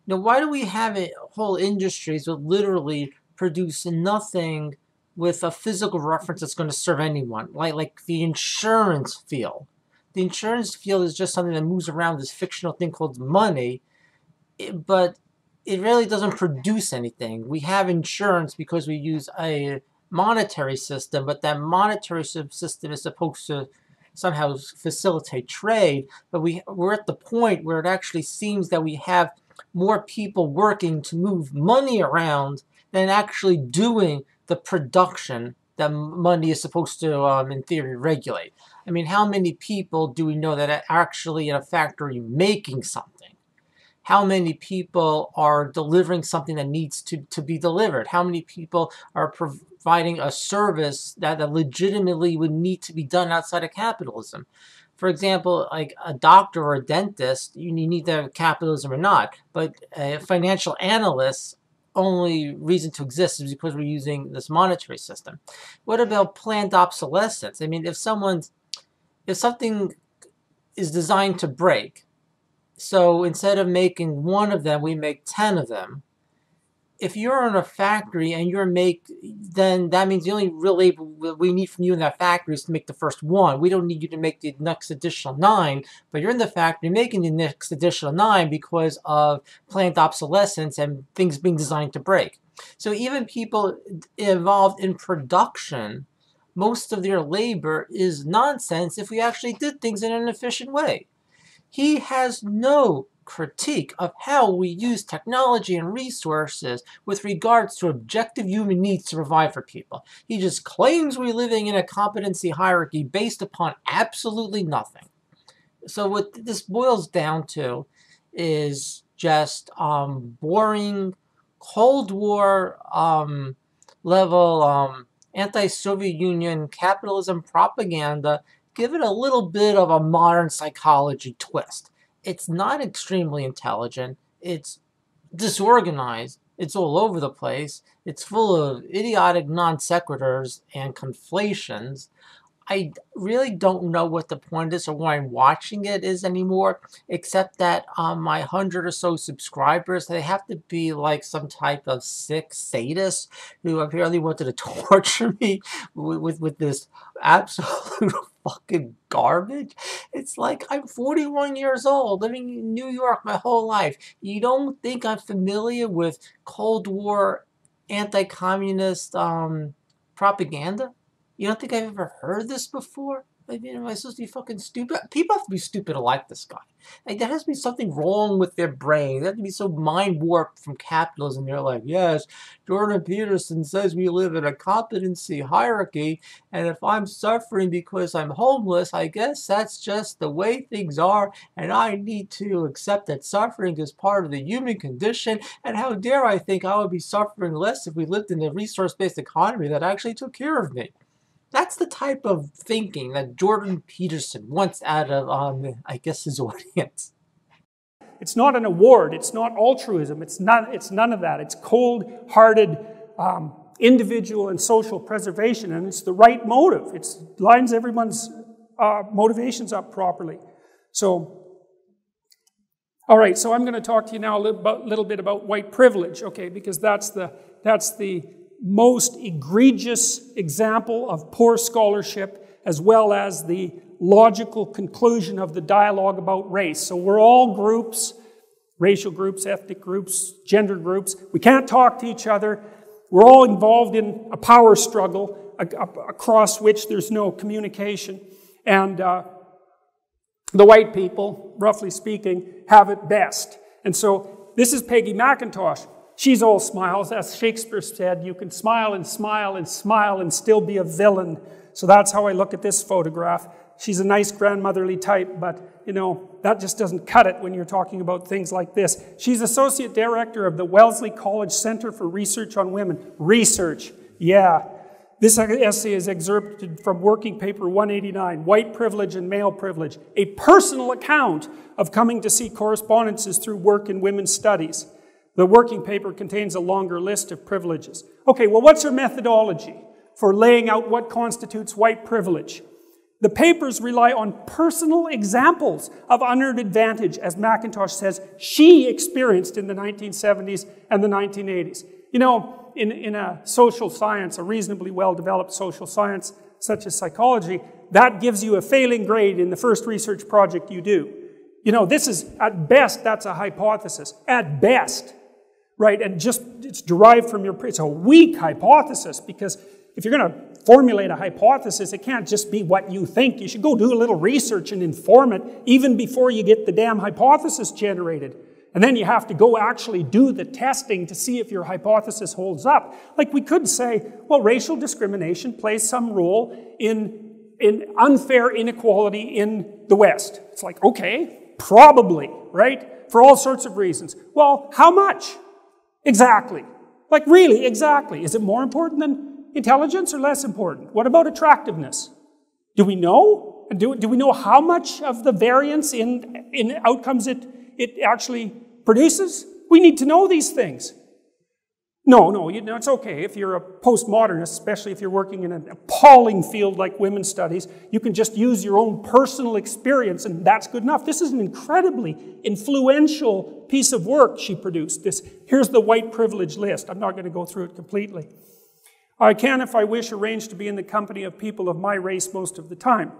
You know, why do we have whole industries that literally produce nothing with a physical reference that's going to serve anyone? Like the insurance field. The insurance field is just something that moves around this fictional thing called money, but it really doesn't produce anything. We have insurance because we use a monetary system, but that monetary system is supposed to somehow facilitate trade, but we're at the point where it actually seems that we have more people working to move money around than actually doing the production that money is supposed to, in theory, regulate. I mean, how many people do we know that are actually in a factory making something? How many people are delivering something that needs to be delivered? How many people are providing a service that legitimately would need to be done outside of capitalism? For example, like a doctor or a dentist, you need to have capitalism or not, but a financial analyst, only reason to exist is because we're using this monetary system. What about planned obsolescence? I mean, if something is designed to break, so instead of making one of them, we make 10 of them, if you're in a factory and then that means the only real labor we need from you in that factory is to make the first one. We don't need you to make the next additional 9, but you're in the factory making the next additional 9 because of planned obsolescence and things being designed to break. So even people involved in production, most of their labor is nonsense if we actually did things in an efficient way. He has no critique of how we use technology and resources with regards to objective human needs to provide for people. He just claims we're living in a competency hierarchy based upon absolutely nothing. So what this boils down to is just boring Cold War level anti-Soviet Union capitalism propaganda. Give it a little bit of a modern psychology twist. It's not extremely intelligent. It's disorganized. It's all over the place. It's full of idiotic non sequiturs and conflations. I really don't know what the point is or why I'm watching it is anymore, except that my 100 or so subscribers, they have to be like some type of sick sadist who apparently wanted to torture me with this absolute fucking garbage. It's like I'm 41 years old, living in New York my whole life. You don't think I'm familiar with Cold War anti-communist propaganda? You don't think I've ever heard this before? I mean, am I supposed to be fucking stupid? People have to be stupid to like this guy. Like, there has to be something wrong with their brain. They have to be so mind warped from capitalism. They're like, yes, Jordan Peterson says we live in a competency hierarchy, and if I'm suffering because I'm homeless, I guess that's just the way things are, and I need to accept that suffering is part of the human condition, and how dare I think I would be suffering less if we lived in a resource-based economy that actually took care of me. That's the type of thinking that Jordan Peterson wants out of, I guess, his audience. It's not an award. It's not altruism. It's none of that. It's cold-hearted individual and social preservation, and it's the right motive. It lines everyone's motivations up properly. So, all right. So I'm going to talk to you now a little bit about white privilege, okay? Because that's the most egregious example of poor scholarship, as well as the logical conclusion of the dialogue about race. So we're all groups, racial groups, ethnic groups, gender groups. We can't talk to each other. We're all involved in a power struggle across which there's no communication. And the white people, roughly speaking, have it best. And so this is Peggy McIntosh. She's all smiles. As Shakespeare said, you can smile and smile and smile and still be a villain. So that's how I look at this photograph. She's a nice grandmotherly type, but, you know, that just doesn't cut it when you're talking about things like this. She's Associate Director of the Wellesley College Center for Research on Women. Research, yeah. This essay is excerpted from Working Paper 189, White Privilege and Male Privilege, a personal account of coming to see correspondences through work in women's studies. The working paper contains a longer list of privileges. Okay, well, what's her methodology for laying out what constitutes white privilege? The papers rely on personal examples of unearned advantage, as McIntosh says she experienced in the 1970s and the 1980s. You know, in a social science, a reasonably well-developed social science such as psychology, that gives you a failing grade in the first research project you do. You know, this is, at best, that's a hypothesis. At best. Right, and just, it's derived from it's a weak hypothesis, because if you're going to formulate a hypothesis, it can't just be what you think. You should go do a little research and inform it, even before you get the damn hypothesis generated. And then you have to go actually do the testing to see if your hypothesis holds up. Like we could say, well, racial discrimination plays some role in unfair inequality in the West. It's like, okay, probably, right? For all sorts of reasons. Well, how much? Exactly. Like really, exactly. Is it more important than intelligence or less important? What about attractiveness? Do we know? Do we know how much of the variance in outcomes it actually produces? We need to know these things. No, it's okay. If you're a postmodernist, especially if you're working in an appalling field like women's studies, you can just use your own personal experience, and that's good enough. This is an incredibly influential piece of work she produced. Here's the white privilege list. I'm not going to go through it completely. I can, if I wish, arrange to be in the company of people of my race most of the time.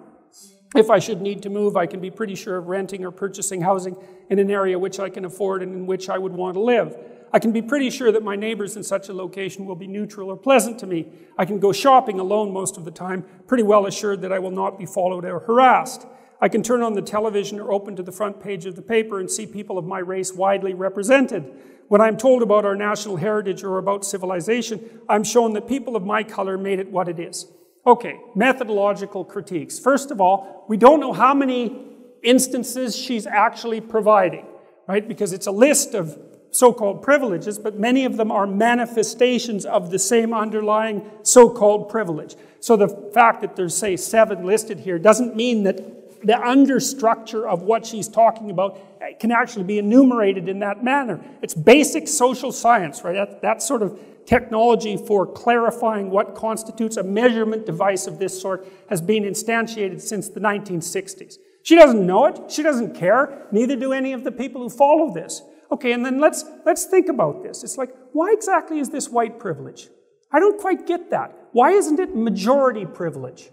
If I should need to move, I can be pretty sure of renting or purchasing housing in an area which I can afford and in which I would want to live. I can be pretty sure that my neighbors in such a location will be neutral or pleasant to me. I can go shopping alone most of the time, pretty well assured that I will not be followed or harassed. I can turn on the television or open to the front page of the paper and see people of my race widely represented. When I'm told about our national heritage or about civilization, I'm shown that people of my color made it what it is. Okay, methodological critiques. First of all, we don't know how many instances she's actually providing, right? Because it's a list of so-called privileges, but many of them are manifestations of the same underlying so-called privilege. So the fact that there's, say, 7 listed here doesn't mean that the understructure of what she's talking about can actually be enumerated in that manner. It's basic social science, right? That sort of technology for clarifying what constitutes a measurement device of this sort has been instantiated since the 1960s. She doesn't know it. She doesn't care. Neither do any of the people who follow this. Okay, and then let's think about this. It's like, why exactly is this white privilege? I don't quite get that. Why isn't it majority privilege?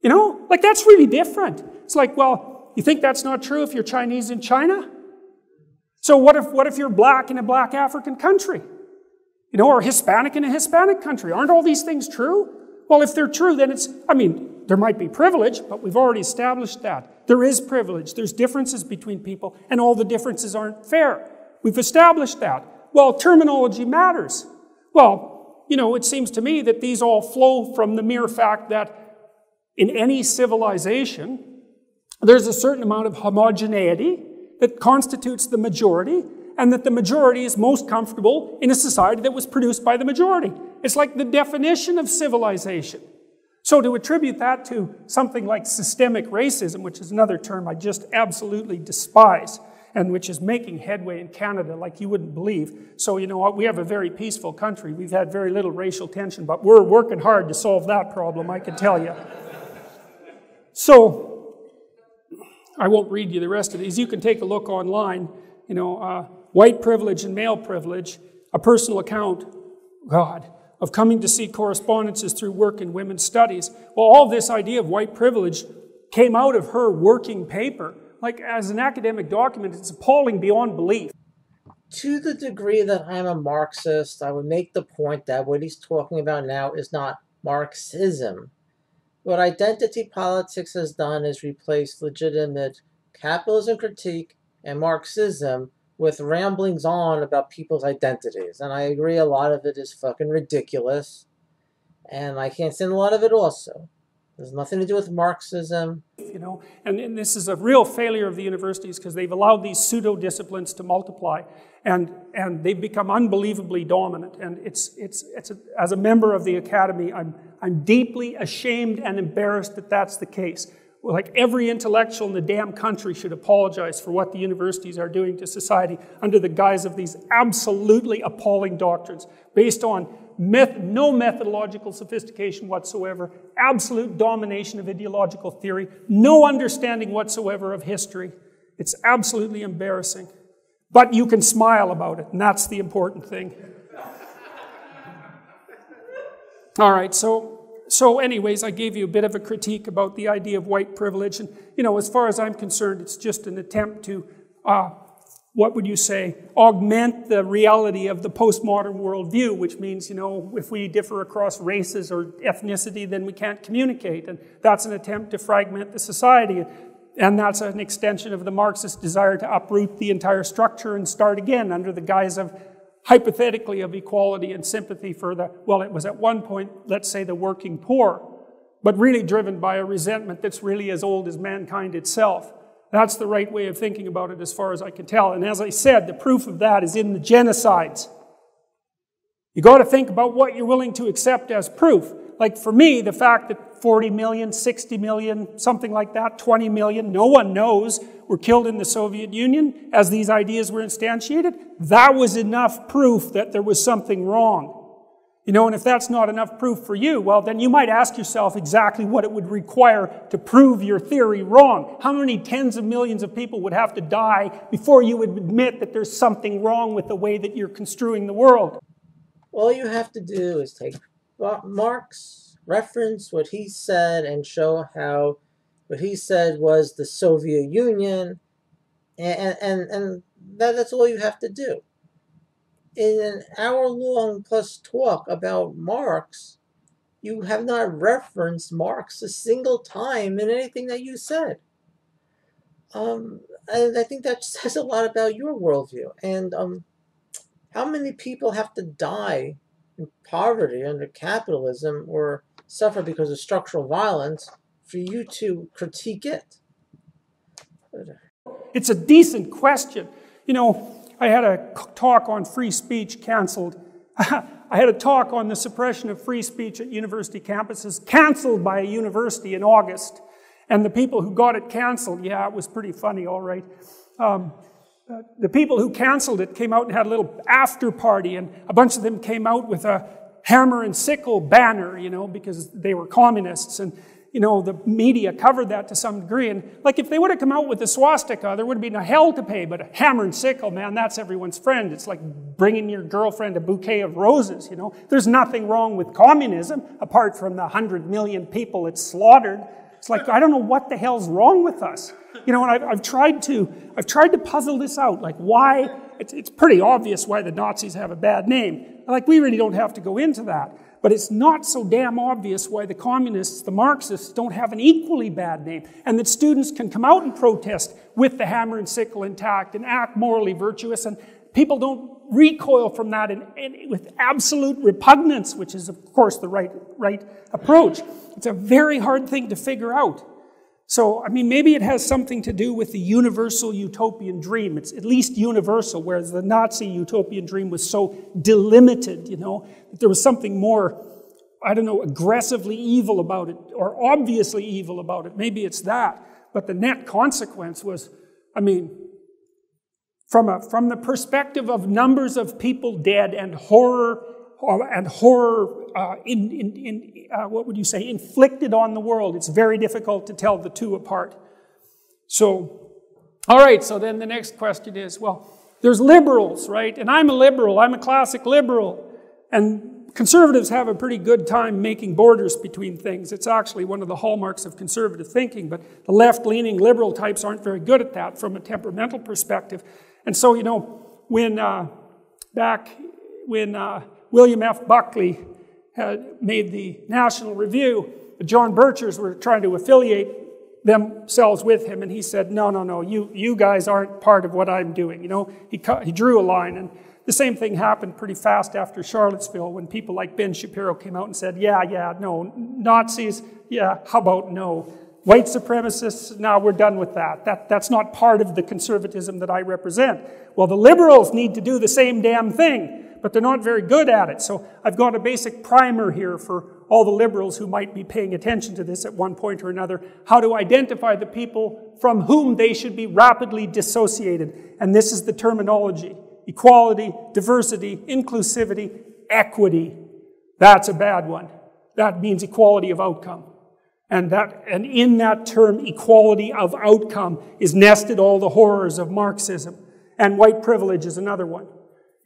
You know, like that's really different. It's like, well, you think that's not true if you're Chinese in China? So what if you're black in a black African country? You know, or Hispanic in a Hispanic country? Aren't all these things true? Well, if they're true, then there might be privilege, but we've already established that. There is privilege. There's differences between people, and all the differences aren't fair. We've established that. Well, terminology matters. Well, you know, it seems to me that these all flow from the mere fact that in any civilization, there's a certain amount of homogeneity that constitutes the majority, and that the majority is most comfortable in a society that was produced by the majority. It's like the definition of civilization. So to attribute that to something like systemic racism, which is another term I just absolutely despise, and which is making headway in Canada like you wouldn't believe. So you know what, we have a very peaceful country. We've had very little racial tension, but we're working hard to solve that problem, I can tell you. So, I won't read you the rest of these. You can take a look online, you know, white privilege and male privilege, a personal account, God, of coming to see correspondences through work in women's studies. Well, all this idea of white privilege came out of her working paper. Like, as an academic document, it's appalling beyond belief. To the degree that I'm a Marxist, I would make the point that what he's talking about now is not Marxism. What identity politics has done is replace legitimate capitalism critique and Marxism with ramblings on about people's identities. And I agree a lot of it is fucking ridiculous. And I can't stand a lot of it also. There's nothing to do with Marxism. You know, and this is a real failure of the universities because they've allowed these pseudo-disciplines to multiply. And they've become unbelievably dominant. And as a member of the academy, I'm deeply ashamed and embarrassed that that's the case. Like every intellectual in the damn country should apologize for what the universities are doing to society under the guise of these absolutely appalling doctrines based on no methodological sophistication whatsoever, absolute domination of ideological theory, no understanding whatsoever of history. It's absolutely embarrassing. But you can smile about it, and that's the important thing. All right, so anyways, I gave you a bit of a critique about the idea of white privilege. And, you know, as far as I'm concerned, it's just an attempt to, what would you say, augment the reality of the postmodern worldview, which means, you know, if we differ across races or ethnicity, then we can't communicate. And that's an attempt to fragment the society. And that's an extension of the Marxist desire to uproot the entire structure and start again under the guise of, hypothetically, of equality and sympathy for the, well, it was at one point, let's say, the working poor, but really driven by a resentment that's really as old as mankind itself. That's the right way of thinking about it as far as I can tell. And as I said, the proof of that is in the genocides. You got to think about what you're willing to accept as proof. Like for me, the fact that 40 million, 60 million, something like that, 20 million, no one knows, were killed in the Soviet Union as these ideas were instantiated, that was enough proof that there was something wrong. You know, and if that's not enough proof for you, well, then you might ask yourself exactly what it would require to prove your theory wrong. How many tens of millions of people would have to die before you would admit that there's something wrong with the way that you're construing the world? All you have to do is take Marx, reference what he said, and show how what he said was the Soviet Union, and that's all you have to do. In an hour-long plus talk about Marx, you have not referenced Marx a single time in anything that you said. And I think that says a lot about your worldview. And how many people have to die in poverty under capitalism or suffer because of structural violence for you to critique it? It's a decent question. You know, I had a talk on free speech canceled. I had a talk on the suppression of free speech at university campuses canceled by a university in August. And the people who got it canceled, yeah, it was pretty funny, all right. The people who canceled it came out and had a little after party, and a bunch of them came out with a hammer and sickle banner, you know, because they were communists. And, you know, the media covered that to some degree. And, like, if they would have come out with a swastika, there would have been a hell to pay. But a hammer and sickle, man, that's everyone's friend. It's like bringing your girlfriend a bouquet of roses, you know. There's nothing wrong with communism, apart from the 100 million people it slaughtered. It's like, I don't know what the hell's wrong with us. You know, and I've tried to puzzle this out. Like, why? It's pretty obvious why the Nazis have a bad name. Like, we really don't have to go into that. But it's not so damn obvious why the communists, the Marxists, don't have an equally bad name. And that students can come out and protest with the hammer and sickle intact and act morally virtuous. And people don't recoil from that with absolute repugnance, which is, of course, the right approach. It's a very hard thing to figure out. So, I mean, maybe it has something to do with the universal utopian dream. It's at least universal, whereas the Nazi utopian dream was so delimited, you know, that there was something more, I don't know, aggressively evil about it, or obviously evil about it. Maybe it's that. But the net consequence was, I mean, from the perspective of numbers of people dead and horror, what would you say, inflicted on the world, it's very difficult to tell the two apart. So, all right, so then the next question is, well, there's liberals, right? And I'm a liberal, I'm a classic liberal. And conservatives have a pretty good time making borders between things. It's actually one of the hallmarks of conservative thinking, but the left-leaning liberal types aren't very good at that from a temperamental perspective. And so, you know, when William F. Buckley had made the National Review, the John Birchers were trying to affiliate themselves with him, and he said, no, you guys aren't part of what I'm doing. You know, he drew a line, and the same thing happened pretty fast after Charlottesville when people like Ben Shapiro came out and said, yeah, no, Nazis, yeah, how about no? White supremacists, no, we're done with that. That's not part of the conservatism that I represent. Well, the liberals need to do the same damn thing, but they're not very good at it. So I've got a basic primer here for all the liberals who might be paying attention to this at one point or another, how to identify the people from whom they should be rapidly dissociated. And this is the terminology: equality, diversity, inclusivity, equity. That's a bad one. That means equality of outcome. And in that term, equality of outcome, is nested all the horrors of Marxism. And white privilege is another one.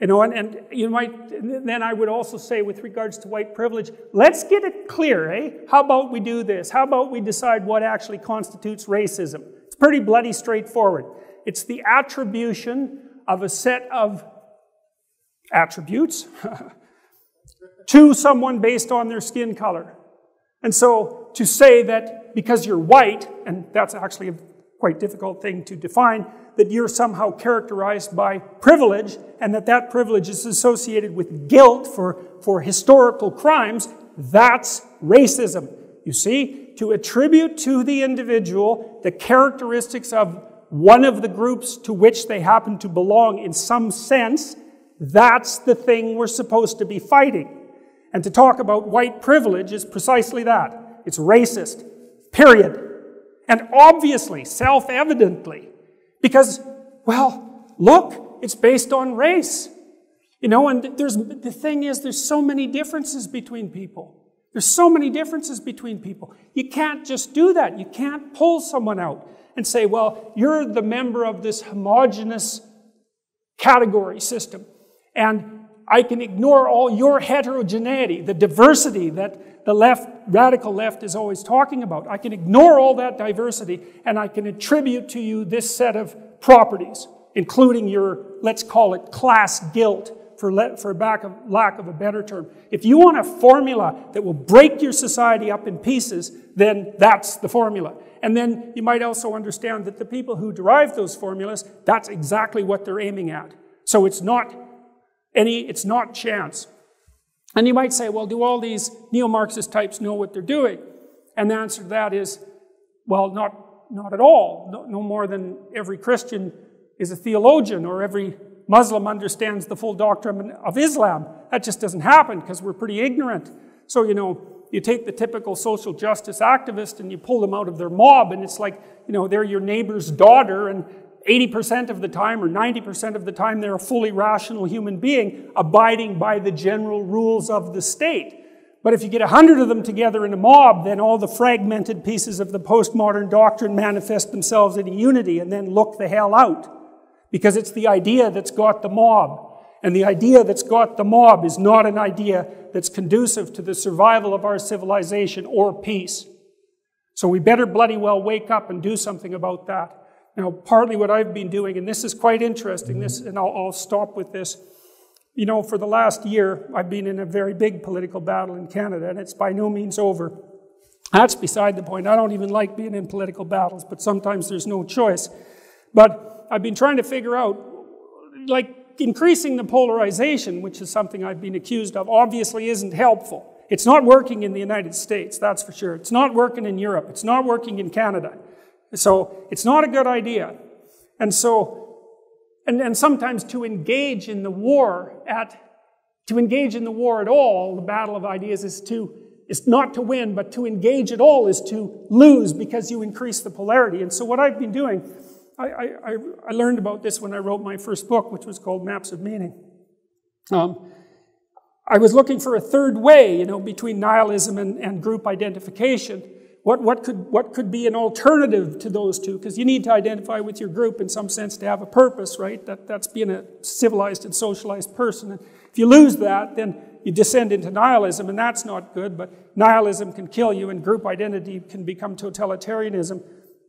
You know, and you might, then I would also say with regards to white privilege, let's get it clear, eh? How about we do this? How about we decide what actually constitutes racism? It's pretty bloody straightforward. It's the attribution of a set of attributes to someone based on their skin color. And so to say that because you're white, and that's actually a quite difficult thing to define, that you're somehow characterized by privilege, and that privilege is associated with guilt for historical crimes, that's racism. You see, to attribute to the individual the characteristics of one of the groups to which they happen to belong in some sense, that's the thing we're supposed to be fighting. And to talk about white privilege is precisely that. It's racist, period. And obviously, self-evidently, because, well, look, it's based on race. You know, and the thing is, there's so many differences between people. There's so many differences between people. You can't just do that. You can't pull someone out and say, well, you're the member of this homogeneous category system, and I can ignore all your heterogeneity, the diversity that the left, radical left, is always talking about. I can ignore all that diversity, and I can attribute to you this set of properties, including your, let's call it, class guilt, for lack of a better term. If you want a formula that will break your society up in pieces, then that's the formula. And then you might also understand that the people who derive those formulas, that's exactly what they're aiming at. So it's not chance. And you might say, well, do all these neo-Marxist types know what they're doing? And the answer to that is, well, not at all. No more than every Christian is a theologian, or every Muslim understands the full doctrine of Islam. That just doesn't happen because we're pretty ignorant. So, you know, you take the typical social justice activist and you pull them out of their mob, and it's like, you know, they're your neighbor's daughter, and 80% of the time or 90% of the time they're a fully rational human being abiding by the general rules of the state. But if you get 100 of them together in a mob, then all the fragmented pieces of the postmodern doctrine manifest themselves in a unity and then look the hell out. Because it's the idea that's got the mob. And the idea that's got the mob is not an idea that's conducive to the survival of our civilization or peace. So we better bloody well wake up and do something about that. Now, partly what I've been doing, and this is quite interesting, and I'll stop with this. You know, for the last year, I've been in a very big political battle in Canada, and it's by no means over. That's beside the point. I don't even like being in political battles, but sometimes there's no choice. But I've been trying to figure out, like, increasing the polarization, which is something I've been accused of, obviously isn't helpful. It's not working in the United States, that's for sure. It's not working in Europe. It's not working in Canada. So it's not a good idea. And so, and sometimes to engage in the war at all, the battle of ideas is not to win, but to engage at all is to lose, because you increase the polarity. And so what I've been doing, I learned about this when I wrote my first book, which was called Maps of Meaning. I was looking for a third way, you know, between nihilism and group identification. What could be an alternative to those two? Because you need to identify with your group in some sense to have a purpose, right? That's being a civilized and socialized person. And if you lose that, then you descend into nihilism, and that's not good. But nihilism can kill you, and group identity can become totalitarianism.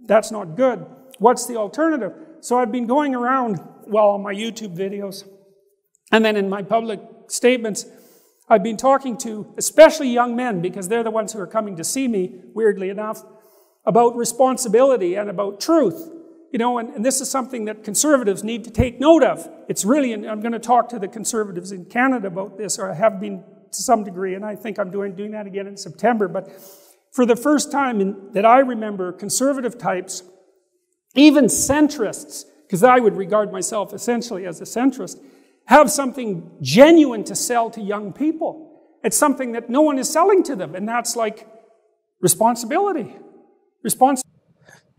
That's not good. What's the alternative? So I've been going around, well, on my YouTube videos, and then in my public statements, I've been talking to especially young men, because they're the ones who are coming to see me, weirdly enough, about responsibility and about truth. You know, and this is something that conservatives need to take note of. It's really, and I'm going to talk to the conservatives in Canada about this, or I have been to some degree, and I think I'm doing that again in September. But for the first time that I remember, conservative types, even centrists, because I would regard myself essentially as a centrist, have something genuine to sell to young people. It's something that no one is selling to them, and that's like responsibility.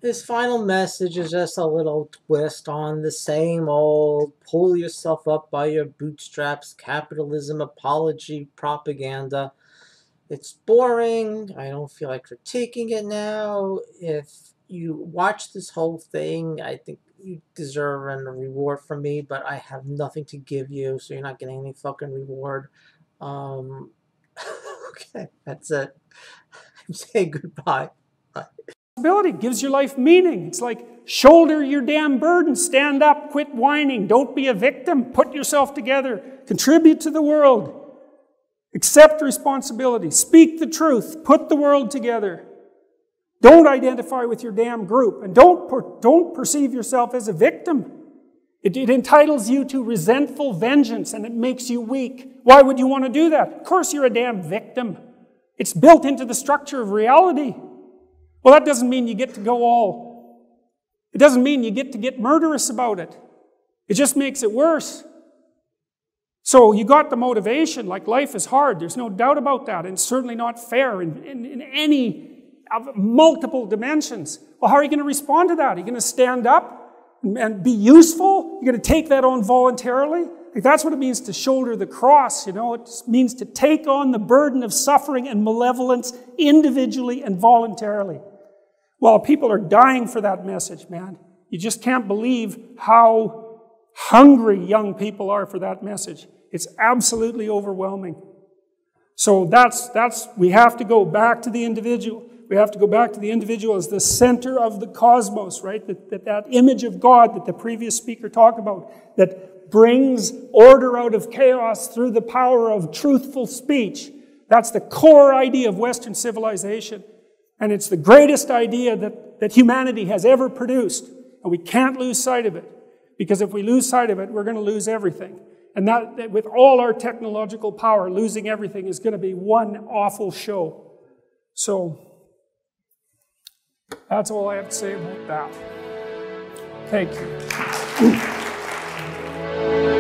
This final message is just a little twist on the same old pull yourself up by your bootstraps capitalism apology propaganda. It's boring. I don't feel like critiquing it now. If you watch this whole thing, I think you deserve a reward from me, but I have nothing to give you, so you're not getting any fucking reward. Okay, that's it. I'm saying goodbye. Bye. Responsibility gives your life meaning. It's like, shoulder your damn burden, stand up, quit whining, don't be a victim, put yourself together, contribute to the world, accept responsibility, speak the truth, put the world together. Don't identify with your damn group, and don't perceive yourself as a victim. It entitles you to resentful vengeance, and it makes you weak. Why would you want to do that? Of course you're a damn victim. It's built into the structure of reality. Well, that doesn't mean you get to go all... It doesn't mean you get to get murderous about it. It just makes it worse. So you got the motivation, like life is hard, there's no doubt about that, and it's certainly not fair in any of multiple dimensions. Well, how are you going to respond to that? Are you going to stand up and be useful? You're going to take that on voluntarily? Like, that's what it means to shoulder the cross, you know. It means to take on the burden of suffering and malevolence individually and voluntarily. Well, people are dying for that message, man. You just can't believe how hungry young people are for that message. It's absolutely overwhelming. So we have to go back to the individual. We have to go back to the individual as the center of the cosmos, right? That image of God that the previous speaker talked about, that brings order out of chaos through the power of truthful speech. That's the core idea of Western civilization. And it's the greatest idea that humanity has ever produced. And we can't lose sight of it. Because if we lose sight of it, we're going to lose everything. And that with all our technological power, losing everything is going to be one awful show. So, that's all I have to say about that. Thank you.